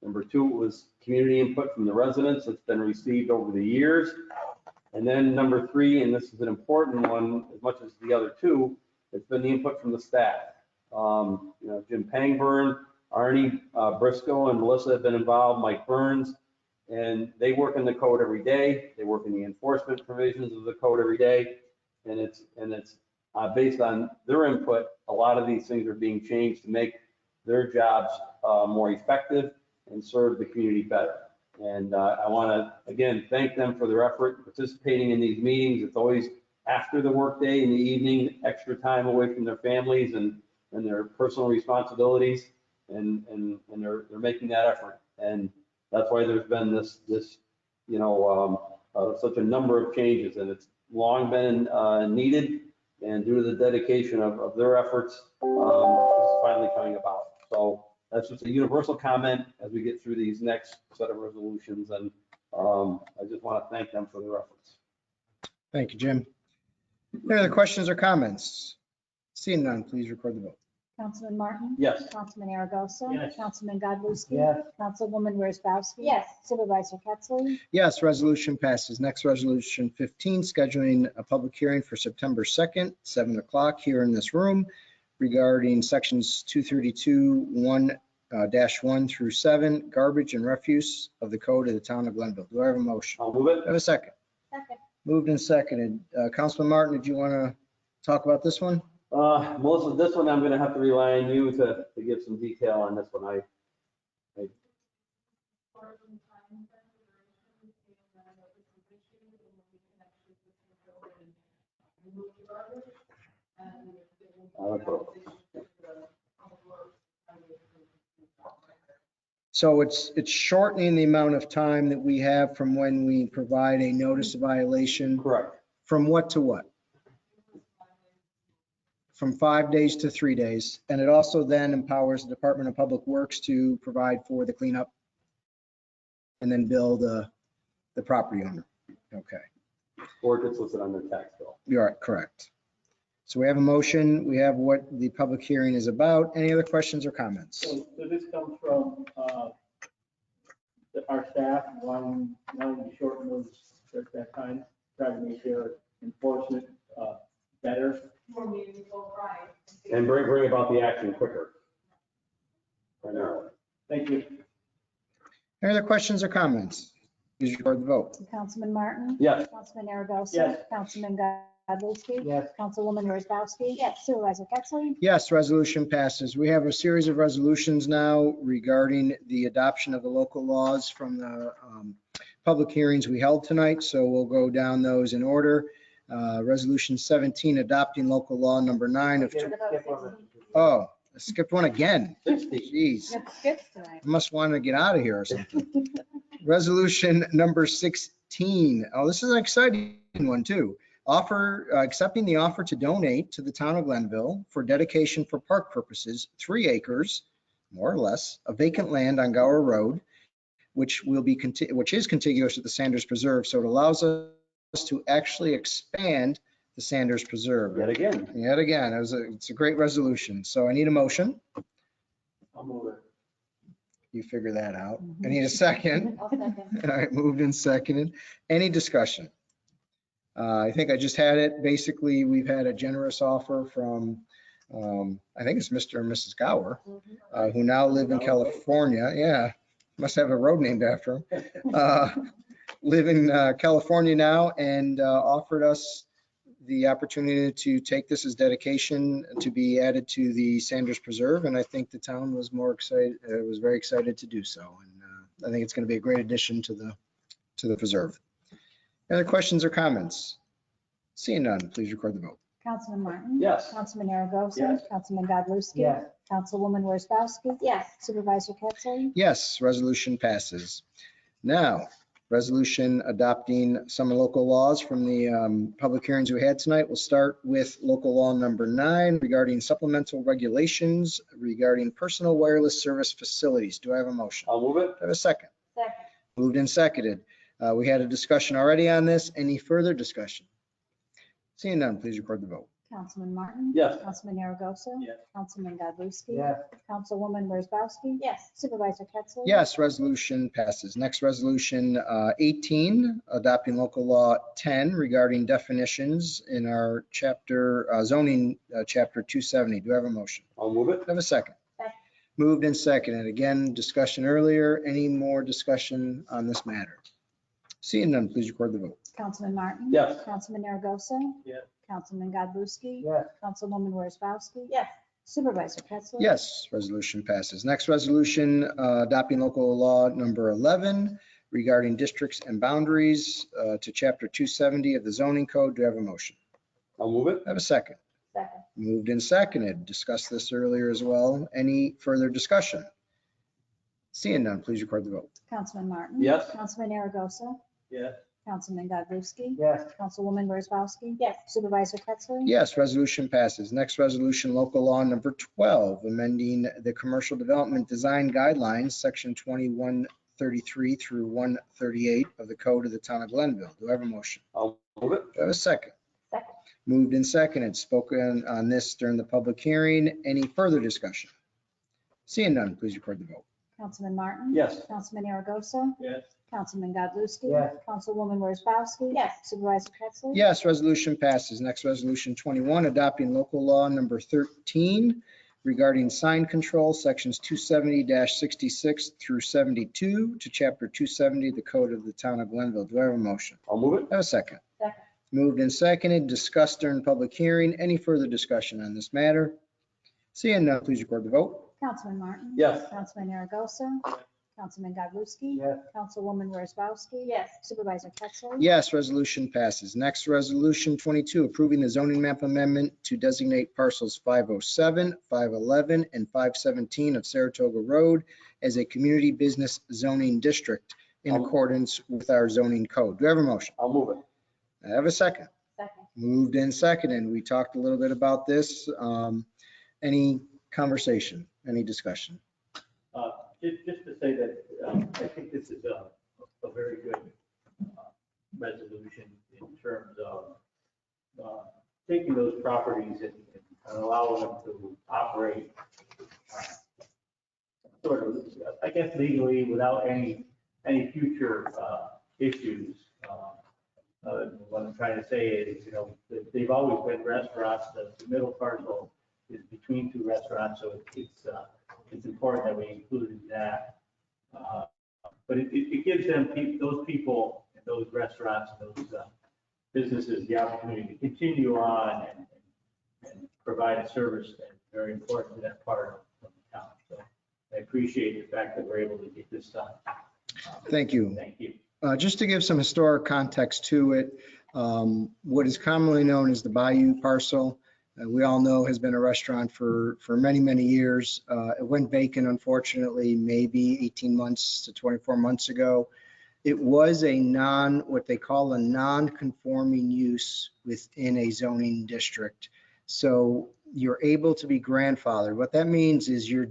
Number 2 was community input from the residents that's been received over the years. And then number 3, and this is an important one as much as the other 2, it's been the input from the staff. Jim Pangburn, Arnie Briscoe, and Melissa have been involved, Mike Burns, and they work in the code every day. They work in the enforcement provisions of the code every day. And it's based on their input, a lot of these things are being changed to make their jobs more effective and serve the community better. And I want to, again, thank them for their effort participating in these meetings. It's always after the workday in the evening, extra time away from their families and their personal responsibilities, and they're making that effort. And that's why there's been this such a number of changes, and it's long been needed. And due to the dedication of their efforts, this is finally coming about. So that's just a universal comment as we get through these next set of resolutions. And I just want to thank them for their efforts. Thank you, Jim. Any other questions or comments? Seeing none, please record the vote. Councilman Martin? Yes. Councilman Aragosa? Yes. Councilman Godlewski? Yes. Councilwoman Wozzachowski? Yes. Supervisor Pettsley? Yes, resolution passes. Next, resolution 15, scheduling a public hearing for September 2nd, 7 o'clock here in this room regarding sections 232-1 through 7, garbage and refuse of the code of the town of Glenville. Do I have a motion? I'll move it. Do I have a second? Second. Moved and seconded. Councilman Martin, did you want to talk about this one? Melissa, this one I'm going to have to rely on you to give some detail on this one. So it's shortening the amount of time that we have from when we provide a notice of violation. Correct. From what to what? From 5 days to 3 days. And it also then empowers the Department of Public Works to provide for the cleanup and then bill the property owner. Okay, Or it gets listed on their tax bill. you are correct. So we have a motion. We have what the public hearing is about. Any other questions or comments? So this comes from our staff wanting to shorten those that time, try to make their enforcement better. And bring about the action quicker. Primarily. Thank you. Any other questions or comments? Please record the vote. Councilman Martin? Yes. Councilman Aragosa? Yes. Councilman Godlewski? Yes. Councilwoman Wozzachowski? Yes. Supervisor Pettsley? Yes, resolution passes. We have a series of resolutions now regarding the adoption of the local laws from the public hearings we held tonight. So we'll go down those in order. Resolution 17, adopting local law number 9 of, oh, I skipped one again. 60. Jeez, Yep, skips tonight. I must want to get out of here or something. Resolution number 16. Oh, this is an exciting one too. Accepting the offer to donate to the town of Glenville for dedication for park purposes, 3 acres, more or less, of vacant land on Gower Road, which is contiguous to the Sanders Preserve. So it allows us to actually expand the Sanders Preserve. Yet again. Yet again, it's a great resolution. So I need a motion. I'll move it. You figure that out. I need a second. I'll second. All right, moved and seconded. Any discussion? I think I just had it. Basically, we've had a generous offer from, I think it's Mr. and Mrs. Gower, who now live in California. Yeah, must have a road named after them. Live in California now and offered us the opportunity to take this as dedication to be added to the Sanders Preserve. And I think the town was very excited to do so. And I think it's going to be a great addition to the preserve. Any other questions or comments? Seeing none, please record the vote. Councilman Martin? Yes. Councilman Aragosa? Yes. Councilman Godlewski? Yes. Councilwoman Wozzachowski? Yes. Supervisor Pettsley? Yes, resolution passes. Now, resolution adopting some local laws from the public hearings we had tonight. We'll start with local law number 9 regarding supplemental regulations regarding personal wireless service facilities. Do I have a motion? I'll move it. Do I have a second? Second. Moved and seconded. We had a discussion already on this. Any further discussion? Seeing none, please record the vote. Councilman Martin? Yes. Councilman Aragosa? Yes. Councilman Godlewski? Yes. Councilwoman Wozzowski? Yes. Supervisor Pettsley? Yes, resolution passes. Next resolution, 18, adopting local law 10 regarding definitions in our chapter, zoning, chapter 270. Do I have a motion? I'll move it. Do I have a second? Second. Moved and seconded. Again, discussion earlier. Any more discussion on this matter? Seeing none, please record the vote. Councilman Martin? Yes. Councilman Aragosa? Yes. Councilman Godlewski? Yes. Councilwoman Wozzowski? Yes. Supervisor Pettsley? Yes, resolution passes. Next resolution, adopting local law number 11 regarding districts and boundaries to chapter 270 of the zoning code. Do I have a motion? I'll move it. I have a second. Second. Moved and seconded. Discussed this earlier as well. Any further discussion? Seeing none, please record the vote. Councilman Martin? Yes. Councilman Aragosa? Yes. Councilman Godlewski? Yes. Councilwoman Wozzowski? Yes. Supervisor Pettsley? Yes, resolution passes. Next resolution, local law number 12, amending the commercial development design guidelines, section 2133 through 138 of the code of the town of Glenville. Do I have a motion? I'll move it. Do I have a second? Second. Moved and seconded. Spoken on this during the public hearing. Any further discussion? Seeing none, please record the vote. Councilman Martin? Yes. Councilman Aragosa? Yes. Councilman Godlewski? Yes. Councilwoman Wozzowski? Yes. Supervisor Pettsley? Yes, resolution passes. Next resolution 21, adopting local law number 13 regarding sign control, sections 270-66 through 72 to chapter 270, the code of the town of Glenville. Do I have a motion? I'll move it. I have a second. Second. Moved and seconded, discussed during public hearing. Any further discussion on this matter? Seeing none, please record the vote. Councilman Martin? Yes. Councilman Aragosa? Councilman Godlewski? Yes. Councilwoman Wozzowski? Yes. Supervisor Pettsley? Yes, resolution passes. Next, resolution 22, approving the zoning map amendment to designate parcels 507, 511, and 517 of Saratoga Road as a community business zoning district in accordance with our zoning code. Do I have a motion? I'll move it. I have a second. Second. Moved and seconded. We talked a little bit about this. Any conversation, any discussion? Just to say that I think this is a very good resolution in terms of taking those properties and allowing them to operate sort of, I guess legally without any future issues. What I'm trying to say is, you know, they've always been restaurants. The middle parcel is between two restaurants, so it's important that we included that. But it gives them, those people and those restaurants, and those businesses, the opportunity to continue on and provide a service that's very important to that part of the town. So I appreciate the fact that we're able to get this done. Thank you. Thank you. Just to give some historic context to it, what is commonly known as the Bayou parcel, we all know has been a restaurant for many, many years. It went vacant, unfortunately, maybe 18 months to 24 months ago. It was what they call a non-conforming use within a zoning district. So you're able to be grandfathered. What that means is you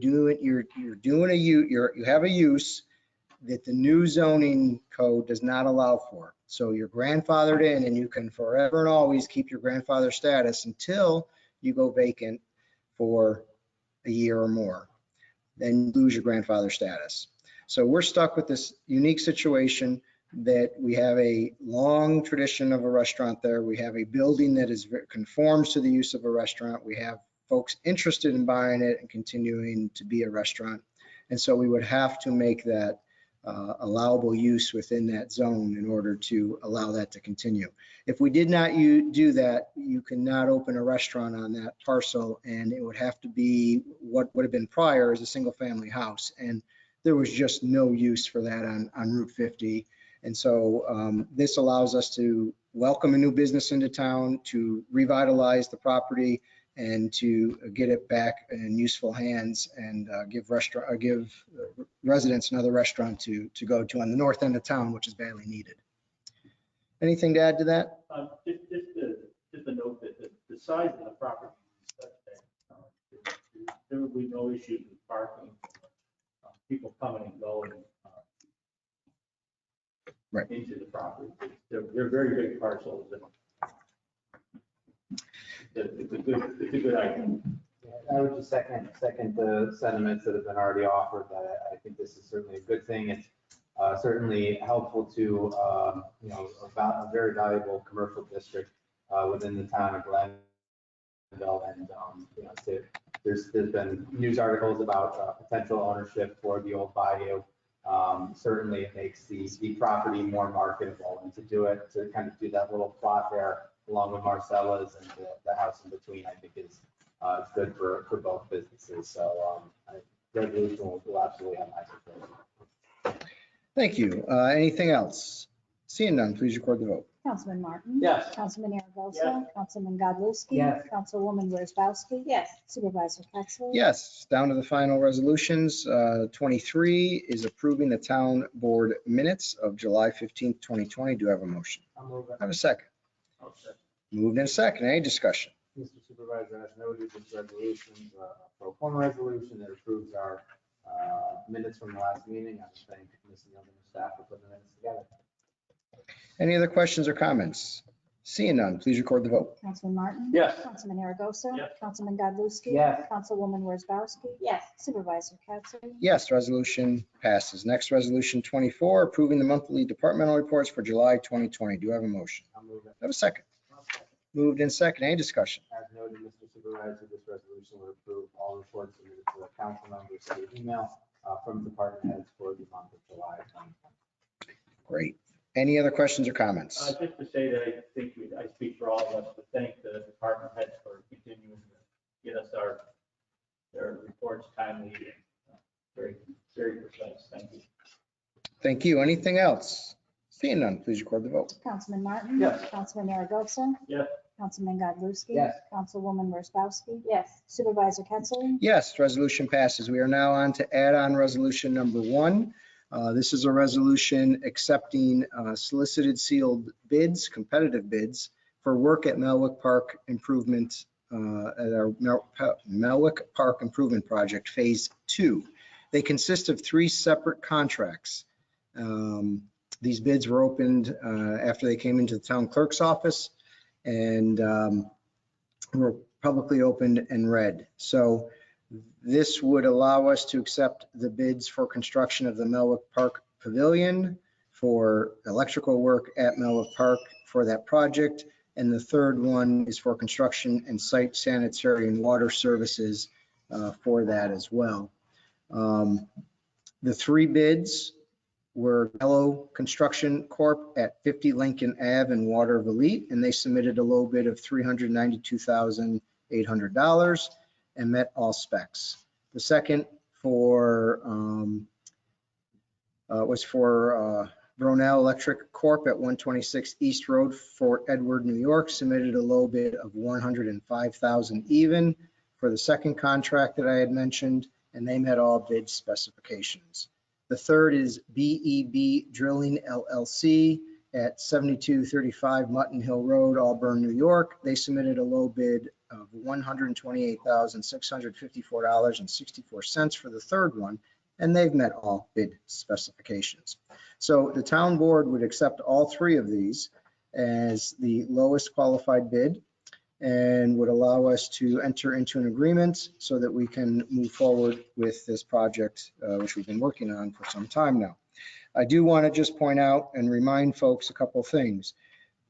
have a use that the new zoning code does not allow for. So you're grandfathered in and you can forever and always keep your grandfather status until you go vacant for a year or more. Then you lose your grandfather status. So we're stuck with this unique situation that we have a long tradition of a restaurant there. We have a building that conforms to the use of a restaurant. We have folks interested in buying it and continuing to be a restaurant. And so we would have to make that allowable use within that zone in order to allow that to continue. If we did not do that, you cannot open a restaurant on that parcel, and it would have to be what would have been prior as a single family house. And there was just no use for that on Route 50. And so this allows us to welcome a new business into town, to revitalize the property, and to get it back in useful hands and give residents another restaurant to go to on the north end of town, which is badly needed. Anything to add to that? Just a note that the size of the property is such that there will be no issues with parking, people coming and going Right. into the property. They're very big parcels. it's a good idea. I would just second the sentiments that have been already offered, that I think this is certainly a good thing. It's certainly helpful to, you know, a very valuable commercial district within the town of Glenville. And, you know, there's been news articles about potential ownership for the old bayou. Certainly it makes the property more marketable, and to do it, to kind of do that little plot there along with Marcella's and the house in between, I think is good for both businesses. So resolution will absolutely have my support. Thank you. Anything else? Seeing none, please record the vote. Councilman Martin? Yes. Councilman Aragosa? Yes. Councilman Godlewski? Yes. Councilwoman Wozzachowski? Yes. Supervisor Pettsley? Yes, down to the final resolutions. 23 is approving the town board minutes of July 15th, 2020. Do I have a motion? I'll move it. I have a second. I'll second. Moved in second. Any discussion? Mr. Supervisor, as noted, this resolution is a pro forma resolution that approves our minutes from the last meeting. I thank Ms. Neal and the staff for putting the minutes together. Any other questions or comments? Seeing none, please record the vote. Councilman Martin? Yes. Councilman Aragosa? Yes. Councilman Godlewski? Yes. Councilwoman Wozzachowski? Yes. Supervisor Pettsley? Yes, resolution passes. Next, resolution 24, approving the monthly departmental reports for July 2020. Do I have a motion? I'll move it. I have a second. Moved in second. Any discussion? As noted, Mr. Supervisor, this resolution would approve all reports submitted to the council members through email from department heads for the month of July 2020. Great. Any other questions or comments? Just to say that I think I speak for all of us to thank the department heads for continuing to get us their reports timely and very, very precise. Thank you. Thank you. Anything else? Seeing none, please record the vote. Councilman Martin? Yes. Councilman Aragosa? Yes. Councilman Godlewski? Yes. Councilwoman Wozzachowski? Yes. Supervisor Pettsley? Yes, resolution passes. We are now on to add-on resolution number 1. This is a resolution accepting solicited sealed bids, competitive bids for work at Melwick Park Improvement, at our Melwick Park Improvement Project, Phase 2. They consist of 3 separate contracts. These bids were opened after they came into the town clerk's office and were publicly opened and read. So this would allow us to accept the bids for construction of the Melwick Park Pavilion, for electrical work at Melwick Park for that project. And the third one is for construction and site sanitary and water services for that as well. The 3 bids were Mello Construction Corp. at 50 Lincoln Ave in Water of Elite, and they submitted a low bid of $392,800 and met all specs. The second was for Bronell Electric Corp. at 126 East Road, Fort Edward, New York, submitted a low bid of $105,000 even for the second contract that I had mentioned, and they met all bid specifications. The third is BEB Drilling LLC at 7235 Mutton Hill Road, Auburn, New York. They submitted a low bid of $128,654.64 for the third one, and they've met all bid specifications. So the town board would accept all 3 of these as the lowest qualified bid and would allow us to enter into an agreement so that we can move forward with this project, which we've been working on for some time now. I do want to just point out and remind folks a couple things.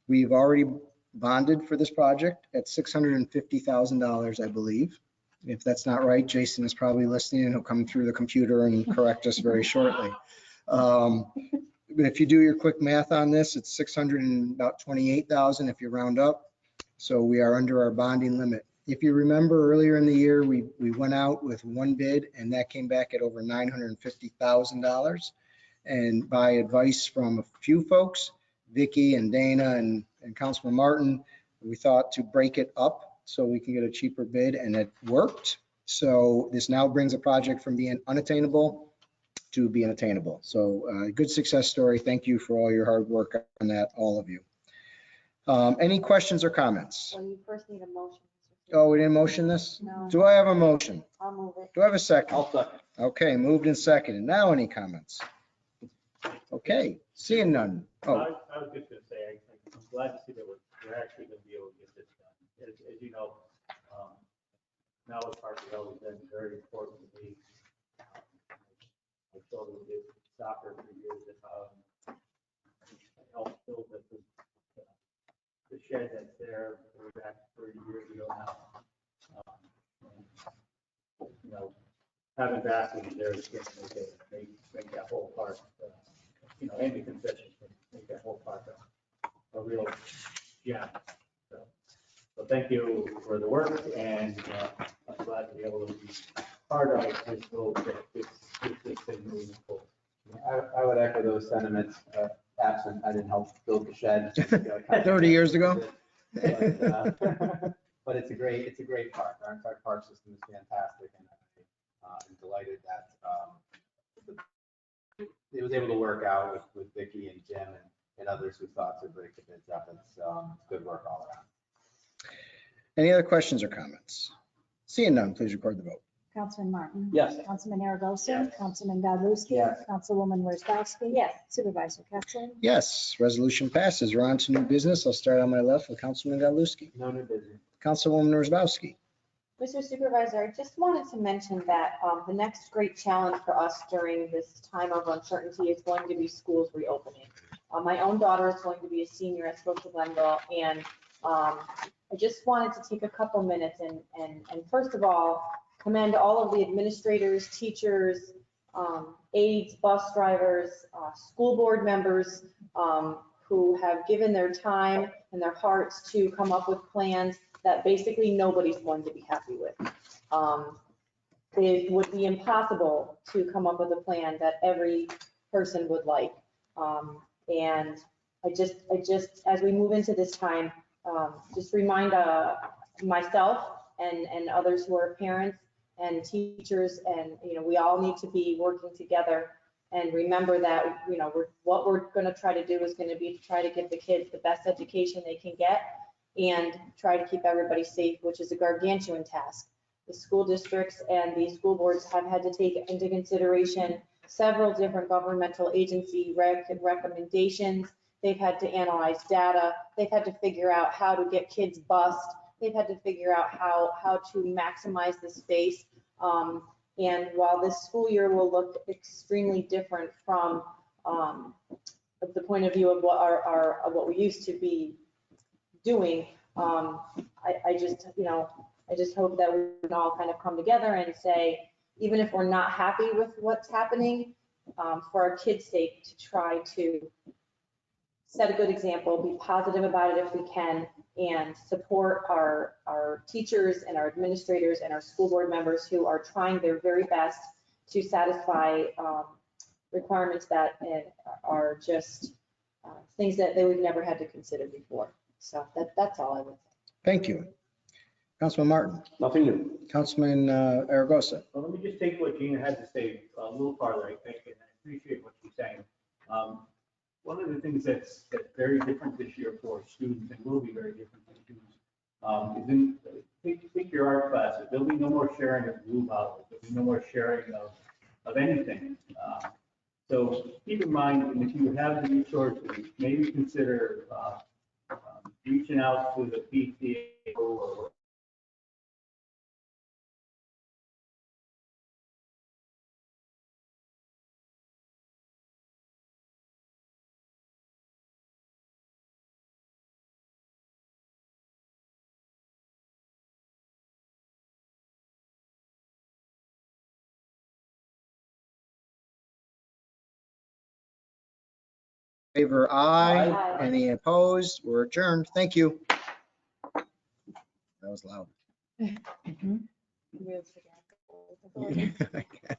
We've already bonded for this project at $650,000, I believe. If that's not right, Jason is probably listening and he'll come through the computer and correct us very shortly. But if you do your quick math on this, it's $628,000 if you round up. So we are under our bonding limit. If you remember earlier in the year, we went out with 1 bid and that came back at over $950,000. And by advice from a few folks, Vicky and Dana and Councilman Martin, we thought to break it up so we can get a cheaper bid, and it worked. So this now brings a project from being unattainable to being attainable. So good success story. Thank you for all your hard work on that, all of you. Any questions or comments? Well, you first need a motion. Oh, we didn't motion this? No, Do I have a motion? I'll move it. Do I have a second? I'll second. Okay, moved and seconded. Now any comments? Okay, seeing none. I Oh, was just gonna say, I'm glad to see that we're actually gonna be able to get this done. as you know, Mellow Park has always been very important to me. My children did soccer for years at I helped build the shed that's there, we're back 30 years ago now. You know, having baskets there is going to make that whole park, you know, and the concessions make that whole park a real gem. So thank you for the work, and I'm glad to be able to be part of this goal that this thing moving forward. I would echo those sentiments. Absent, I didn't help build the shed. 30 years ago. But it's a great park. Our entire park system is fantastic, and I'm delighted that it was able to work out with Vicki and Jim and others who thought to break the bids up. It's good work all around. Any other questions or comments? Seeing none, please record the vote. Councilman Martin? Yes. Councilman Aragosa? Yes. Councilman Godlewski? Yes. Councilwoman Wozzachowski? Yes. Supervisor Ketchum? Yes, resolution passes. We're on to new business. I'll start on my left with Councilman Godlewski. No new business. Councilwoman Wozzachowski. Mr. Supervisor, I just wanted to mention that the next great challenge for us during this time of uncertainty is going to be schools reopening. My own daughter is going to be a senior at Scotia Glenville, and I just wanted to take a couple minutes and first of all, commend all of the administrators, teachers, aides, bus drivers, school board members who have given their time and their hearts to come up with plans that basically nobody's going to be happy with. It would be impossible to come up with a plan that every person would like. And I just, as we move into this time, just remind myself and others who are parents and teachers, and, you know, we all need to be working together and remember that, you know, what we're going to try to do is going to be to try to give the kids the best education they can get and try to keep everybody safe, which is a gargantuan task. The school districts and the school boards have had to take into consideration several different governmental agency recommendations. They've had to analyze data. They've had to figure out how to get kids bused. They've had to figure out how to maximize the space. And while this school year will look extremely different from the point of view of what we used to be doing, I just hope that we can all kind of come together and say, even if we're not happy with what's happening, for our kids' sake, to try to set a good example, be positive about it if we can, and support our teachers and our administrators and our school board members who are trying their very best to satisfy requirements that are just things that we've never had to consider before. So that's all I would say. Thank you. Councilman Martin. Nothing new. Councilman Aragosa. Well, let me just take what Gina had to say a little farther, I think, and I appreciate what she's saying. One of the things that's very different this year for students, and will be very different for students, is take your art classes. There'll be no more sharing of glue bottles. There'll be no more sharing of anything. So keep in mind, and if you have the resources, maybe consider reaching out to the PTA or Favor aye. Aye. Any opposed? We're adjourned. Thank you. That was loud. Mhm. I guess.